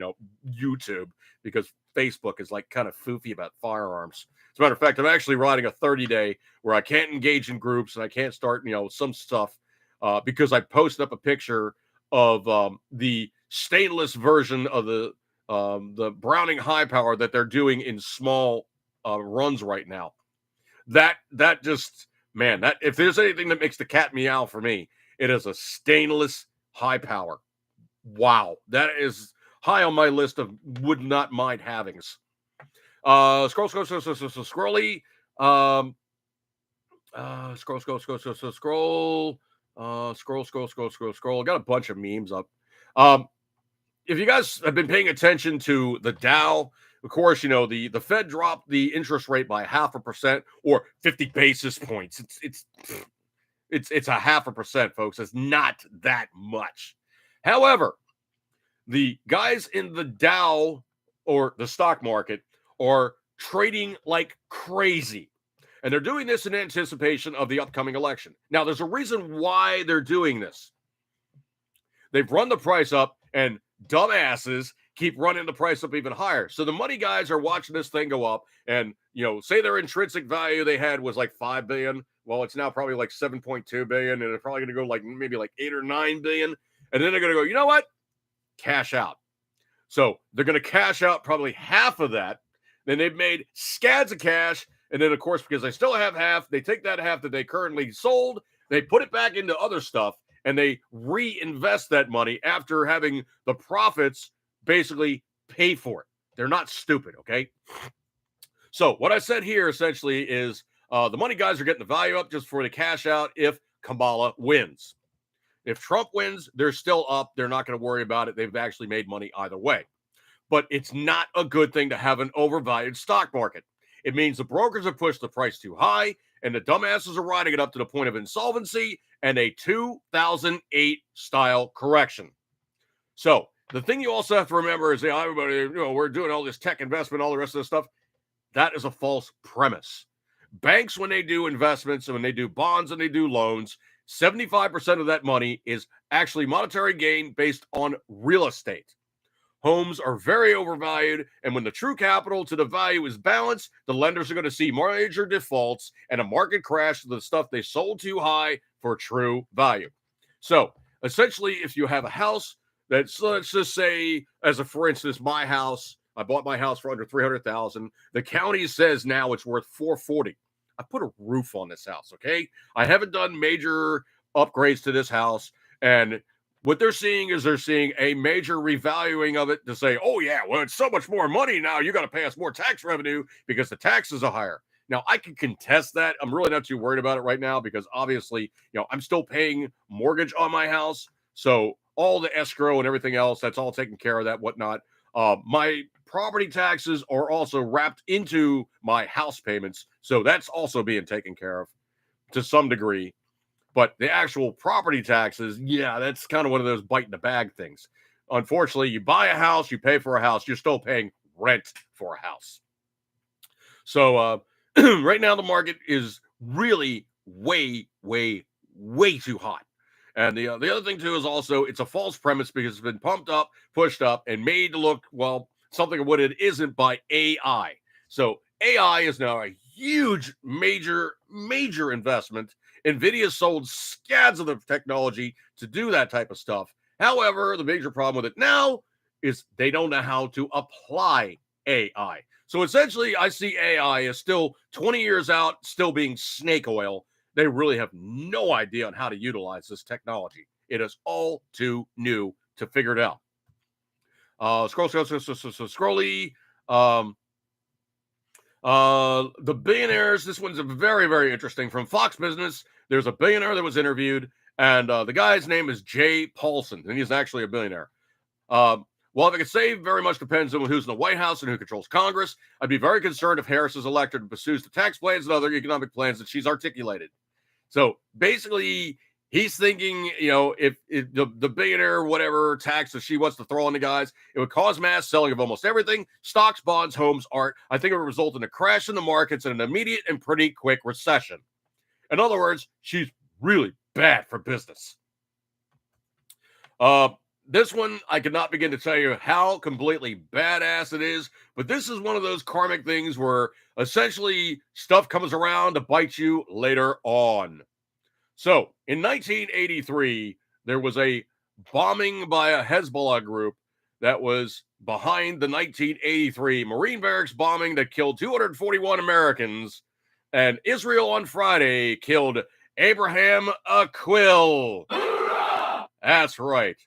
A: YouTube, because Facebook is like kind of foofy about firearms. As a matter of fact, I'm actually riding a 30-day where I can't engage in groups and I can't start some stuff. Because I posted up a picture of the stainless version of the Browning high power that they're doing in small runs right now. That just, man, that if there's anything that makes the cat meow for me, it is a stainless high power. Wow, that is high on my list of would not mind havings. Scroll. Scrolly. Scroll. I got a bunch of memes up. If you guys have been paying attention to the Dow, of course, the Fed dropped the interest rate by 0.5% or 50 basis points. It's 0.5%, folks. It's not that much. However, the guys in the Dow or the stock market are trading like crazy. And they're doing this in anticipation of the upcoming election. Now, there's a reason why they're doing this. They've run the price up, and dumbasses keep running the price up even higher. So the money guys are watching this thing go up, and say their intrinsic value they had was like 5 billion. Well, it's now probably like 7.2 billion, and it's probably going to go like maybe like 8 or 9 billion. And then they're going to go, you know what? Cash out. So they're going to cash out probably half of that. Then they've made scads of cash. And then, of course, because they still have half, they take that half that they currently sold, they put it back into other stuff, and they reinvest that money after having the profits basically pay for it. They're not stupid, okay? So what I said here essentially is the money guys are getting the value up just for the cash out if Kamala wins. If Trump wins, they're still up. They're not going to worry about it. They've actually made money either way. But it's not a good thing to have an overvalued stock market. It means the brokers have pushed the price too high, and the dumbasses are riding it up to the point of insolvency and a 2008 style correction. So the thing you also have to remember is, everybody, we're doing all this tech investment, all the rest of this stuff. That is a false premise. Banks, when they do investments and when they do bonds and they do loans, 75% of that money is actually monetary gain based on real estate. Homes are very overvalued, and when the true capital to the value is balanced, the lenders are going to see major defaults and a market crash of the stuff they sold too high for true value. So, essentially, if you have a house that's, let's just say, for instance, my house, I bought my house for under $300,000. The county says now it's worth $440,000. I put a roof on this house, okay? I haven't done major upgrades to this house, and what they're seeing is a major revaluing of it to say, oh, yeah, well, it's so much more money now. You got to pay us more tax revenue because the taxes are higher. Now, I can contest that. I'm really not too worried about it right now because obviously, I'm still paying mortgage on my house. So all the escrow and everything else, that's all taken care of, that whatnot. My property taxes are also wrapped into my house payments. So that's also being taken care of to some degree. But the actual property taxes, yeah, that's kind of one of those bite in the bag things. Unfortunately, you buy a house, you pay for a house, you're still paying rent for a house. So right now the market is really way, way, way too hot. And the other thing, too, is also it's a false premise because it's been pumped up, pushed up, and made to look, well, something of what it isn't by AI. So AI is now a huge, major, major investment. NVIDIA sold scads of the technology to do that type of stuff. However, the major problem with it now is they don't know how to apply AI. So essentially, I see AI as still 20 years out, still being snake oil. They really have no idea on how to utilize this technology. It is all too new to figure it out. Scrolly. The billionaires, this one's very, very interesting. From Fox Business, there's a billionaire that was interviewed, and the guy's name is Jay Paulson, and he's actually a billionaire. Well, if I could say, very much depends on who's in the White House and who controls Congress. I'd be very concerned if Harris is elected and pursues the tax plans and other economic plans that she's articulated. So basically, he's thinking, if the billionaire, whatever tax that she wants to throw on the guys, it would cause mass selling of almost everything: stocks, bonds, homes, art. I think it would result in a crash in the markets and an immediate and pretty quick recession. In other words, she's really bad for business. This one, I could not begin to tell you how completely badass it is, but this is one of those karmic things where essentially stuff comes around to bite you later on. So, in 1983, there was a bombing by a Hezbollah group that was behind the 1983 Marine barracks bombing that killed 241 Americans, and Israel on Friday killed Abraham Aquil. That's right.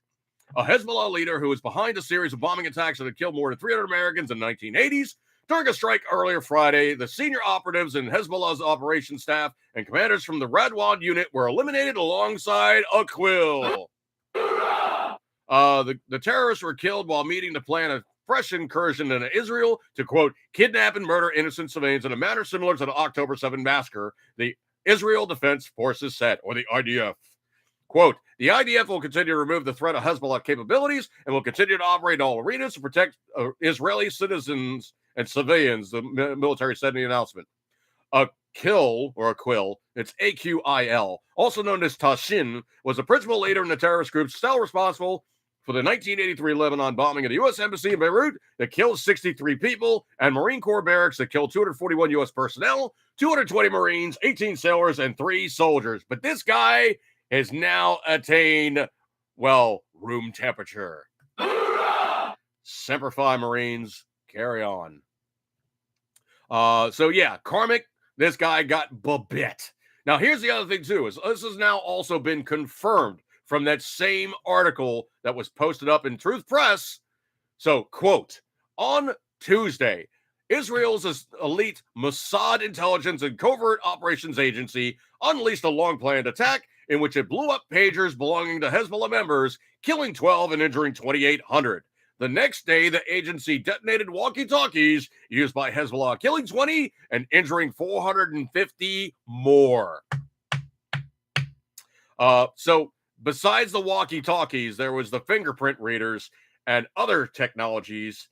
A: A Hezbollah leader who was behind a series of bombing attacks that had killed more than 300 Americans in the 1980s. During a strike earlier Friday, the senior operatives in Hezbollah's operations staff and commanders from the Radwan unit were eliminated alongside Aquil. The terrorists were killed while meeting to plan a fresh incursion into Israel to, quote, kidnap and murder innocent civilians in a manner similar to the October 7 massacre, the Israel Defense Forces said, or the IDF. Quote, the IDF will continue to remove the threat of Hezbollah capabilities and will continue to operate in all arenas to protect Israeli citizens and civilians, the military said in the announcement. A quill, it's AQIL, also known as Tashin, was the principal leader in the terrorist group still responsible for the 1983 Lebanon bombing of the U.S. Embassy in Beirut that killed 63 people, and Marine Corps barracks that killed 241 U.S. personnel, 220 Marines, 18 sailors, and 3 soldiers. But this guy has now attained, well, room temperature. Semper Fi, Marines, carry on. So yeah, Karmic, this guy got bit. Now, here's the other thing, too, is this has now also been confirmed from that same article that was posted up in Truth Press. So, quote, on Tuesday, Israel's elite Mossad intelligence and covert operations agency unleashed a long-planned attack in which it blew up pagers belonging to Hezbollah members, killing 12 and injuring 2,800. The next day, the agency detonated walkie-talkies used by Hezbollah, killing 20 and injuring 450 more. So besides the walkie-talkies, there was the fingerprint readers and other technologies.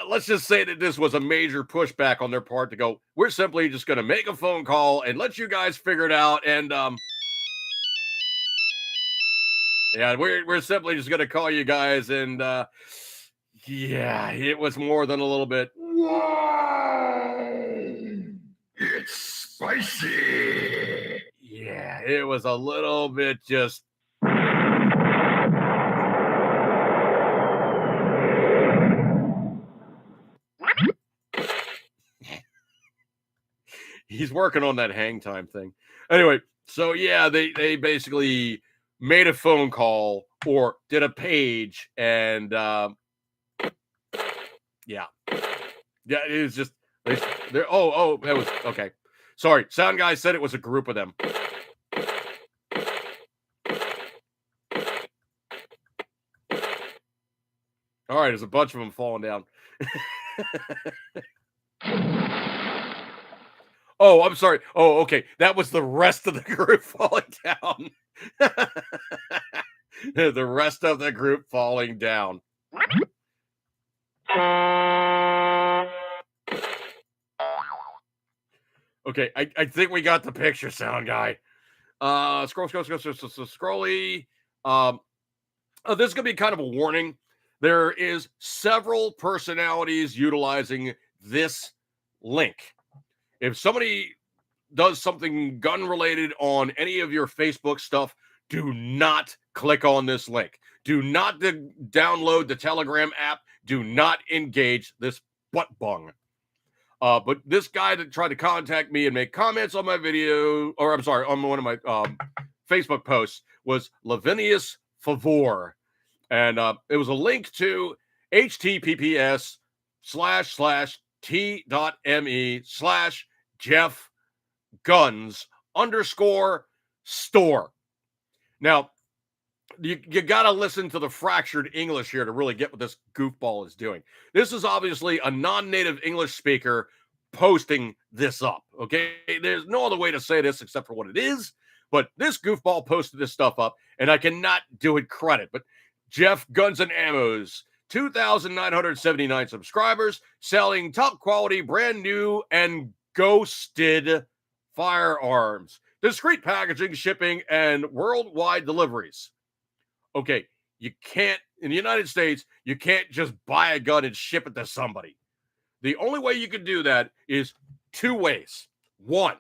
A: Let's just say that this was a major pushback on their part to go, we're simply just going to make a phone call and let you guys figure it out. And yeah, we're simply just going to call you guys. And yeah, it was more than a little bit.
B: Whoa! It's spicy.
A: Yeah, it was a little bit just. He's working on that hang time thing. Anyway, so yeah, they basically made a phone call or did a page, and yeah, it was just there. Oh, that was okay. Sorry, sound guy said it was a group of them. All right, there's a bunch of them falling down. Oh, I'm sorry. Oh, okay. That was the rest of the group falling down. The rest of the group falling down. Okay, I think we got the picture, sound guy. Scrolly. This is going to be kind of a warning. There is several personalities utilizing this link. If somebody does something gun-related on any of your Facebook stuff, do not click on this link. Do not download the Telegram app. Do not engage this butt bung. But this guy that tried to contact me and make comments on my video, or I'm sorry, on one of my Facebook posts, was Lavinius Favor. And it was a link to https://t.me/Jeff_Guns_store. Now, you got to listen to the fractured English here to really get what this goofball is doing. This is obviously a non-native English speaker posting this up, okay? There's no other way to say this except for what it is, but this goofball posted this stuff up, and I cannot do it credit, but Jeff Guns and Ammo's 2,979 subscribers, selling top quality, brand new, and ghosted firearms, discreet packaging, shipping, and worldwide deliveries. Okay, you can't, in the United States, you can't just buy a gun and ship it to somebody. The only way you can do that is 2 ways. 1,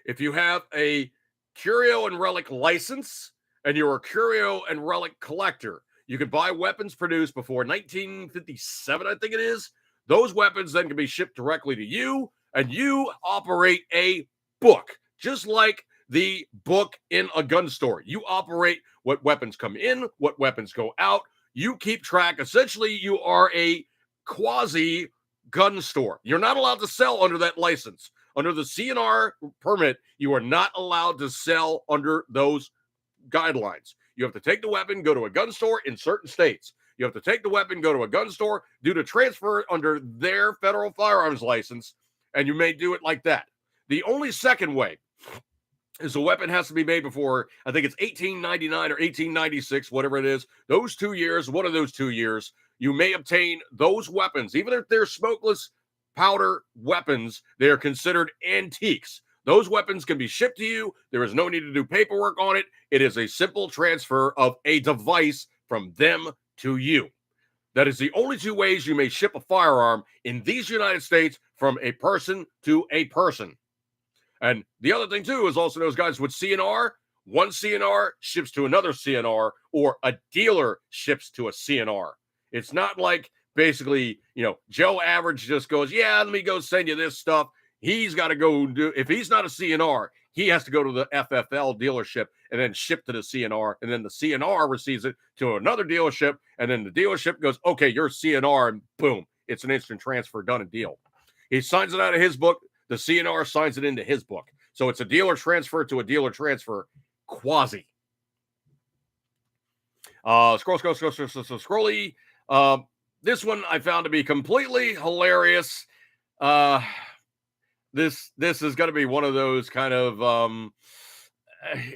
A: if you have a curio and relic license and you're a curio and relic collector, you can buy weapons produced before 1957, I think it is. Those weapons then can be shipped directly to you, and you operate a book, just like the book in a gun store. You operate what weapons come in, what weapons go out. You keep track. Essentially, you are a quasi gun store. You're not allowed to sell under that license. Under the CNR permit, you are not allowed to sell under those guidelines. You have to take the weapon, go to a gun store in certain states. You have to take the weapon, go to a gun store, do the transfer under their federal firearms license, and you may do it like that. The only second way is a weapon has to be made before, I think it's 1899 or 1896, whatever it is. Those 2 years, one of those 2 years, you may obtain those weapons. Even if they're smokeless powder weapons, they are considered antiques. Those weapons can be shipped to you. There is no need to do paperwork on it. It is a simple transfer of a device from them to you. That is the only 2 ways you may ship a firearm in these United States, from a person to a person. And the other thing, too, is also those guys with CNR. One CNR ships to another CNR, or a dealer ships to a CNR. It's not like basically, Joe Average just goes, yeah, let me go send you this stuff. He's got to go do, if he's not a CNR, he has to go to the FFL dealership and then ship to the CNR. And then the CNR receives it to another dealership. And then the dealership goes, okay, you're CNR. And boom, it's an instant transfer, done and deal. He signs it out of his book. The CNR signs it into his book. So it's a dealer transfer to a dealer transfer, quasi. Scrolly. This one I found to be completely hilarious. This is going to be one of those kind of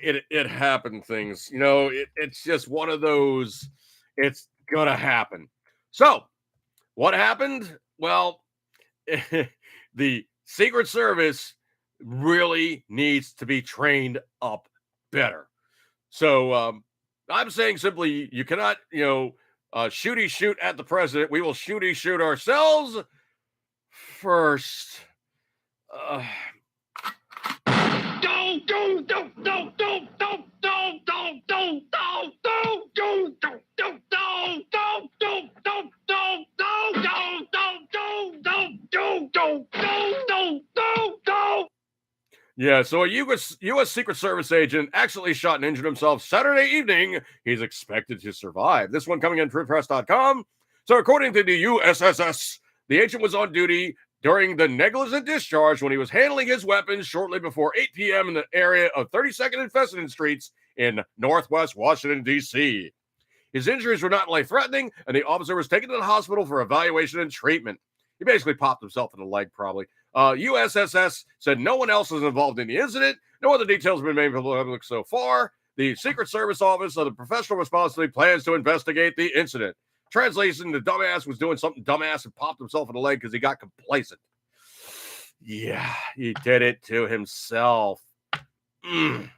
A: it happened things. It's just one of those. It's going to happen. So what happened? Well, the Secret Service really needs to be trained up better. So I'm saying simply, you cannot, shooty shoot at the president. We will shooty shoot ourselves first. Yeah, so a U.S. Secret Service agent accidentally shot and injured himself Saturday evening. He's expected to survive. This one coming in freepress.com. So according to the USSS, the agent was on duty during the negligent discharge when he was handling his weapons shortly before 8 p.m. in the area of 32nd and Fessenden Streets in Northwest Washington, D.C. His injuries were not life-threatening, and the officer was taken to the hospital for evaluation and treatment. He basically popped himself in the leg, probably. USSS said no one else is involved in the incident. No other details have been made public so far. The Secret Service Office of the Professional Responsibility plans to investigate the incident. Translation, the dumbass was doing something dumbass and popped himself in the leg because he got complacent. Yeah, he did it to himself. This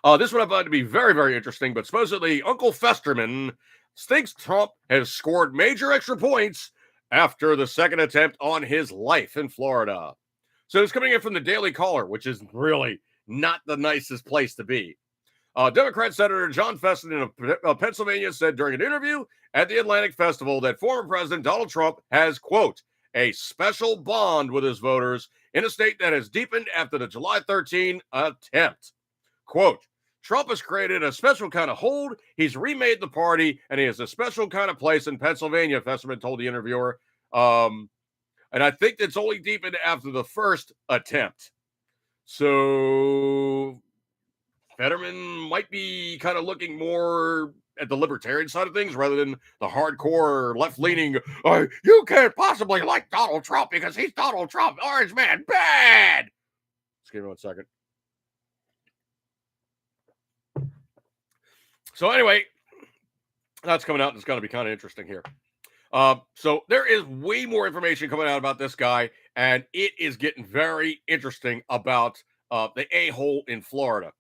A: one I found to be very, very interesting, but supposedly Uncle Festerman thinks Trump has scored major extra points after the second attempt on his life in Florida. So it's coming in from the Daily Caller, which is really not the nicest place to be. Democrat Senator John Fessenden of Pennsylvania said during an interview at the Atlantic Festival that former President Donald Trump has, quote, a special bond with his voters in a state that has deepened after the July 13 attempt. Quote, Trump has created a special kind of hold. He's remade the party, and he has a special kind of place in Pennsylvania, Festerman told the interviewer. And I think it's only deepened after the first attempt. So Fetterman might be kind of looking more at the libertarian side of things rather than the hardcore left-leaning, you can't possibly like Donald Trump because he's Donald Trump. Orange man, bad. Just give me 1 second. So anyway, that's coming out. And it's going to be kind of interesting here. So there is way more information coming out about this guy, and it is getting very interesting about the a-hole in Florida.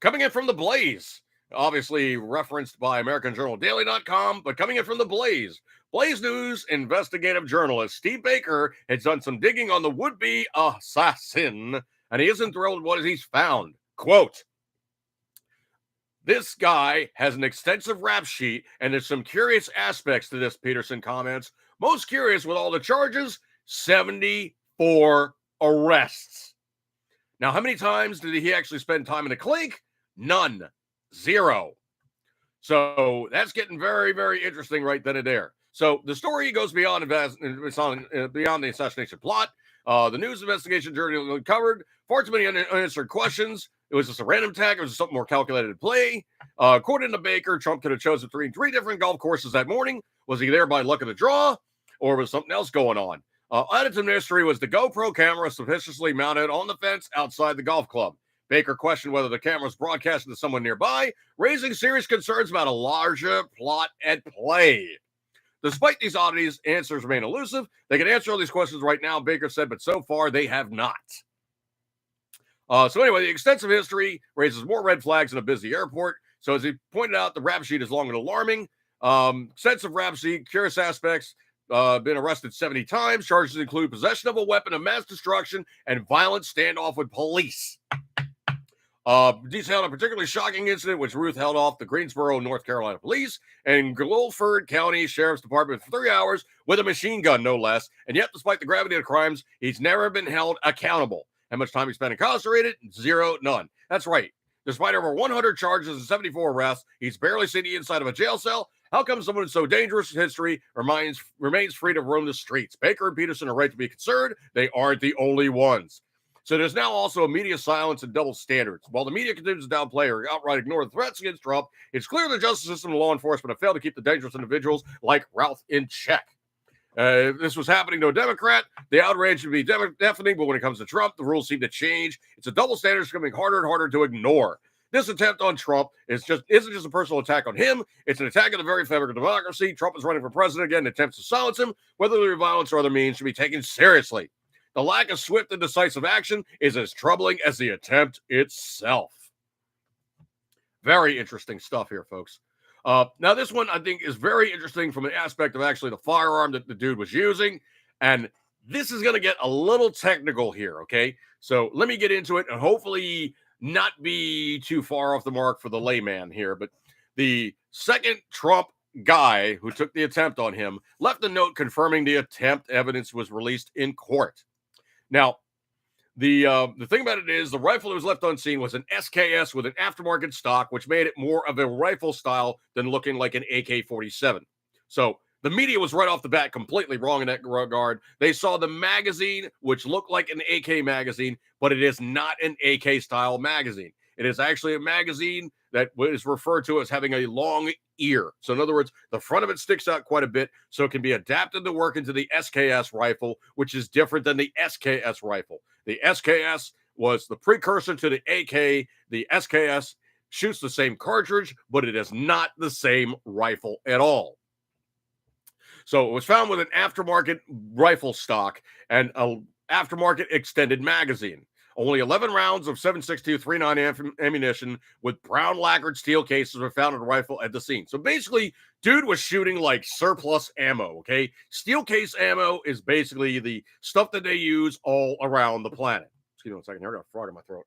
A: Coming in from the Blaze, obviously referenced by AmericanJournalDaily.com, but coming in from the Blaze. Blaze News investigative journalist Steve Baker has done some digging on the would-be assassin, and he isn't thrilled with what he's found. Quote, this guy has an extensive rap sheet, and there's some curious aspects to this, Peterson comments. Most curious with all the charges, 74 arrests. Now, how many times did he actually spend time in a clink? None. 0. So that's getting very, very interesting right then and there. So the story goes beyond the assassination plot. The news investigation journey uncovered far too many unanswered questions. It was just a random tag. It was something more calculated to play. According to Baker, Trump could have chosen between 3 different golf courses that morning. Was he there by luck of the draw, or was something else going on? Added to the mystery was the GoPro camera suspiciously mounted on the fence outside the golf club. Baker questioned whether the camera was broadcasting to someone nearby, raising serious concerns about a larger plot at play. Despite these oddities, answers remain elusive. They can answer all these questions right now, Baker said, but so far they have not. So anyway, the extensive history raises more red flags in a busy airport. So as he pointed out, the rap sheet is long and alarming. Extensive rap sheet, curious aspects, been arrested 70 times. Charges include possession of a weapon of mass destruction and violent standoff with police. Detailed a particularly shocking incident which Ruth held off the Greensboro, North Carolina police and Guilford County Sheriff's Department for 3 hours with a machine gun, no less. And yet, despite the gravity of the crimes, he's never been held accountable. How much time he spent incarcerated? Zero, none. That's right. Despite over 100 charges and 74 arrests, he's barely seen the inside of a jail cell. How come someone with so dangerous history remains free to roam the streets? Baker and Peterson are right to be concerned. They aren't the only ones. So there's now also a media silence and double standards. While the media continues to downplay or outright ignore the threats against Trump, it's clear the justice system and law enforcement have failed to keep the dangerous individuals like Ralph in check. This was happening to a Democrat. The outrage would be deafening, but when it comes to Trump, the rules seem to change. It's a double standard that's becoming harder and harder to ignore. This attempt on Trump isn't just a personal attack on him. It's an attack on the very fabric of democracy. Trump is running for president again. Attempts to silence him, whether through violence or other means, should be taken seriously. The lack of swift and decisive action is as troubling as the attempt itself. Very interesting stuff here, folks. Now, this one I think is very interesting from the aspect of actually the firearm that the dude was using. And this is going to get a little technical here, okay? So let me get into it and hopefully not be too far off the mark for the layman here. But the second Trump guy who took the attempt on him left a note confirming the attempt. Evidence was released in court. Now, the thing about it is the rifle that was left unseen was an SKS with an aftermarket stock, which made it more of a rifle style than looking like an AK-47. So the media was right off the bat completely wrong in that regard. They saw the magazine, which looked like an AK magazine, but it is not an AK-style magazine. It is actually a magazine that is referred to as having a long ear. So in other words, the front of it sticks out quite a bit, so it can be adapted to work into the SKS rifle, which is different than the SKS rifle. The SKS was the precursor to the AK. The SKS shoots the same cartridge, but it is not the same rifle at all. So it was found with an aftermarket rifle stock and an aftermarket extended magazine. Only 11 rounds of 7.62 .39 ammunition with brown lacquered steel cases were found in a rifle at the scene. So basically, dude was shooting like surplus ammo, okay? Steel case ammo is basically the stuff that they use all around the planet. Excuse me one second here. I got a frog in my throat.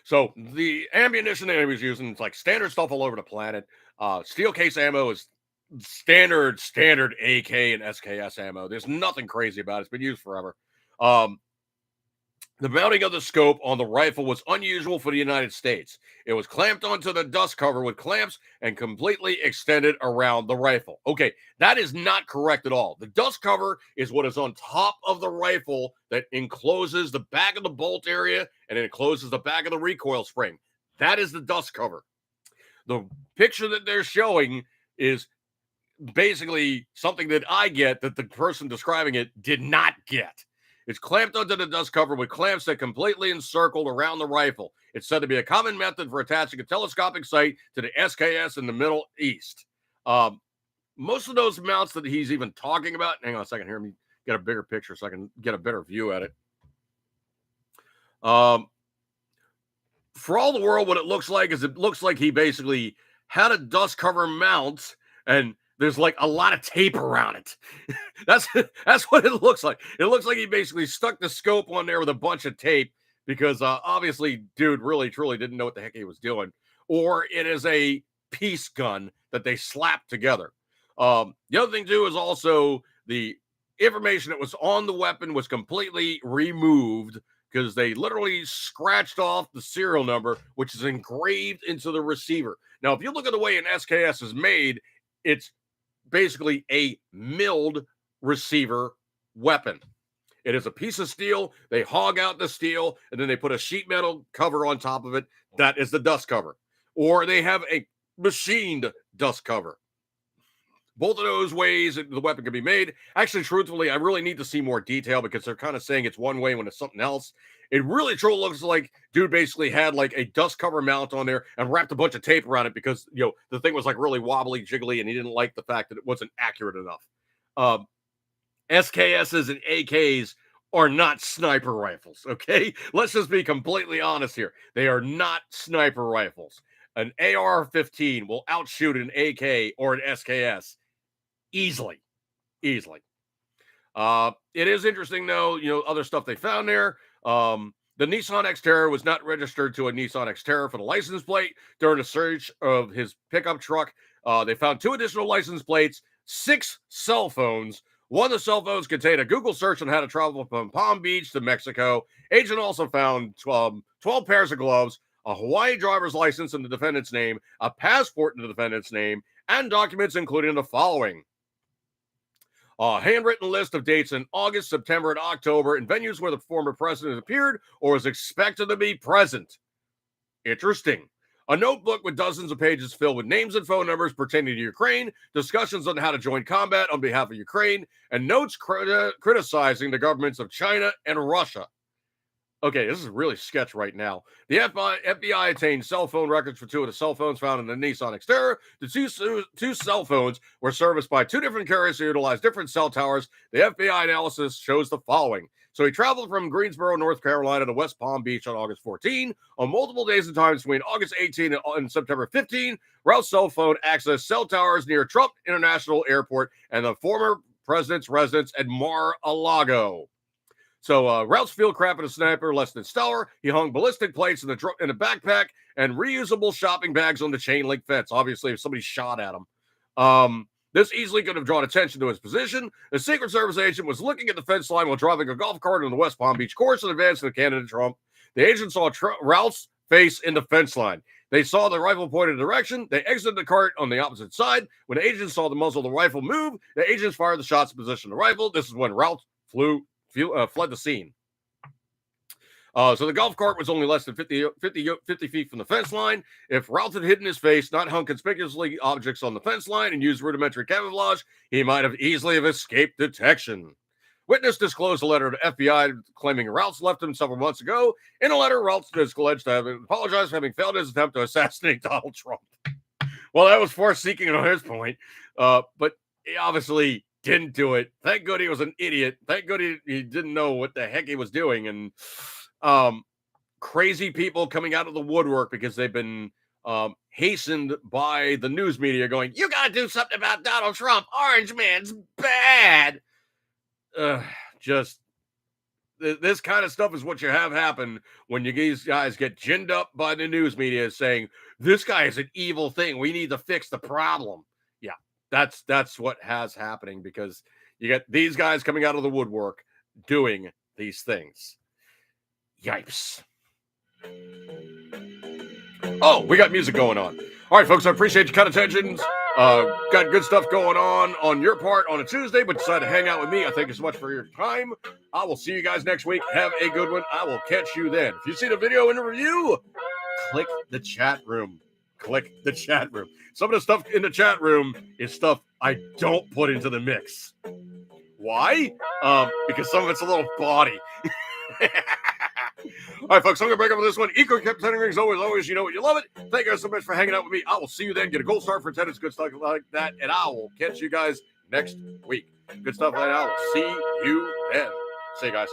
A: So the ammunition that he was using is like standard stuff all over the planet. Steel case ammo is standard AK and SKS ammo. There's nothing crazy about it. It's been used forever. The mounting of the scope on the rifle was unusual for the United States. It was clamped onto the dust cover with clamps and completely extended around the rifle. Okay, that is not correct at all. The dust cover is what is on top of the rifle that encloses the back of the bolt area and it encloses the back of the recoil spring. That is the dust cover. The picture that they're showing is basically something that I get that the person describing it did not get. It's clamped onto the dust cover with clamps that completely encircled around the rifle. It's said to be a common method for attaching a telescopic sight to the SKS in the Middle East. Most of those mounts that he's even talking about, hang on a second here, let me get a bigger picture so I can get a better view at it. For all the world, what it looks like is it looks like he basically had a dust cover mount and there's like a lot of tape around it. That's what it looks like. It looks like he basically stuck the scope on there with a bunch of tape because obviously, dude really, truly didn't know what the heck he was doing. Or it is a piece gun that they slapped together. The other thing, too, is also the information that was on the weapon was completely removed because they literally scratched off the serial number, which is engraved into the receiver. Now, if you look at the way an SKS is made, it's basically a milled receiver weapon. It is a piece of steel. They hog out the steel, and then they put a sheet metal cover on top of it. That is the dust cover. Or they have a machined dust cover. Both of those ways the weapon can be made. Actually, truthfully, I really need to see more detail because they're kind of saying it's one way when it's something else. It really truly looks like dude basically had like a dust cover mount on there and wrapped a bunch of tape around it because, the thing was like really wobbly, jiggly, and he didn't like the fact that it wasn't accurate enough. SKSs and AKs are not sniper rifles, okay? Let's just be completely honest here. They are not sniper rifles. An AR-15 will outshoot an AK or an SKS easily. It is interesting, though, other stuff they found there. The Nissan Xterra was not registered to a Nissan Xterra for the license plate. During a search of his pickup truck, they found 2 additional license plates, 6 cell phones. One of the cell phones contained a Google search on how to travel from Palm Beach to Mexico. Agent also found 12 pairs of gloves, a Hawaii driver's license in the defendant's name, a passport in the defendant's name, and documents including the following. A handwritten list of dates in August, September, and October in venues where the former president appeared or was expected to be present. Interesting. A notebook with dozens of pages filled with names and phone numbers pertaining to Ukraine, discussions on how to join combat on behalf of Ukraine, and notes criticizing the governments of China and Russia. Okay, this is really sketch right now. The FBI obtained cell phone records for 2 of the cell phones found in the Nissan Xterra. The two cell phones were serviced by 2 different carriers who utilized different cell towers. The FBI analysis shows the following. So he traveled from Greensboro, North Carolina to West Palm Beach on August 14. On multiple days and times between August 18 and September 15, Ralph's cell phone accessed cell towers near Trump International Airport and the former president's residence at Mar-a-Lago. So Ralph's field crap and a sniper less than stellar. He hung ballistic plates in a backpack and reusable shopping bags on the chain link fence. Obviously, if somebody shot at him. This easily could have drawn attention to his position. The Secret Service agent was looking at the fence line while driving a golf cart on the West Palm Beach course in advance of the candidate Trump. The agent saw Ralph's face in the fence line. They saw the rifle pointed direction. They exited the cart on the opposite side. When the agents saw the muzzle of the rifle move, the agents fired the shots in position of the rifle. This is when Ralph fled the scene. So the golf cart was only less than 50 feet from the fence line. If Ralph had hidden his face, not hung conspicuously objects on the fence line, and used rudimentary camouflage, he might have easily escaped detection. Witness disclosed a letter to FBI claiming Ralph left him several months ago. In a letter, Ralph is alleged to have apologized for having failed his attempt to assassinate Donald Trump. Well, that was force-seeking on his point, but he obviously didn't do it. Thank God he was an idiot. Thank God he didn't know what the heck he was doing. And crazy people coming out of the woodwork because they've been hastened by the news media going, you got to do something about Donald Trump. Orange man's bad. This kind of stuff is what you have happen when these guys get ginned up by the news media saying, this guy is an evil thing. We need to fix the problem. Yeah, that's what has happening because you get these guys coming out of the woodwork doing these things. Yipes. Oh, we got music going on. All right, folks, I appreciate your kind attention. Got good stuff going on your part on a Tuesday, but decided to hang out with me. I thank you so much for your time. I will see you guys next week. Have a good one. I will catch you then. If you see the video in the review, click the chat room. Click the chat room. Some of the stuff in the chat room is stuff I don't put into the mix. Why? Because some of it's a little bawdy. All right, folks, I'm going to break up with this one. Eco kept sending rings always. You know what? You love it. Thank you guys so much for hanging out with me. I will see you then. Get a gold star for attendance. Good stuff like that. And I will catch you guys next week. Good stuff like that. I will see you then. See you guys.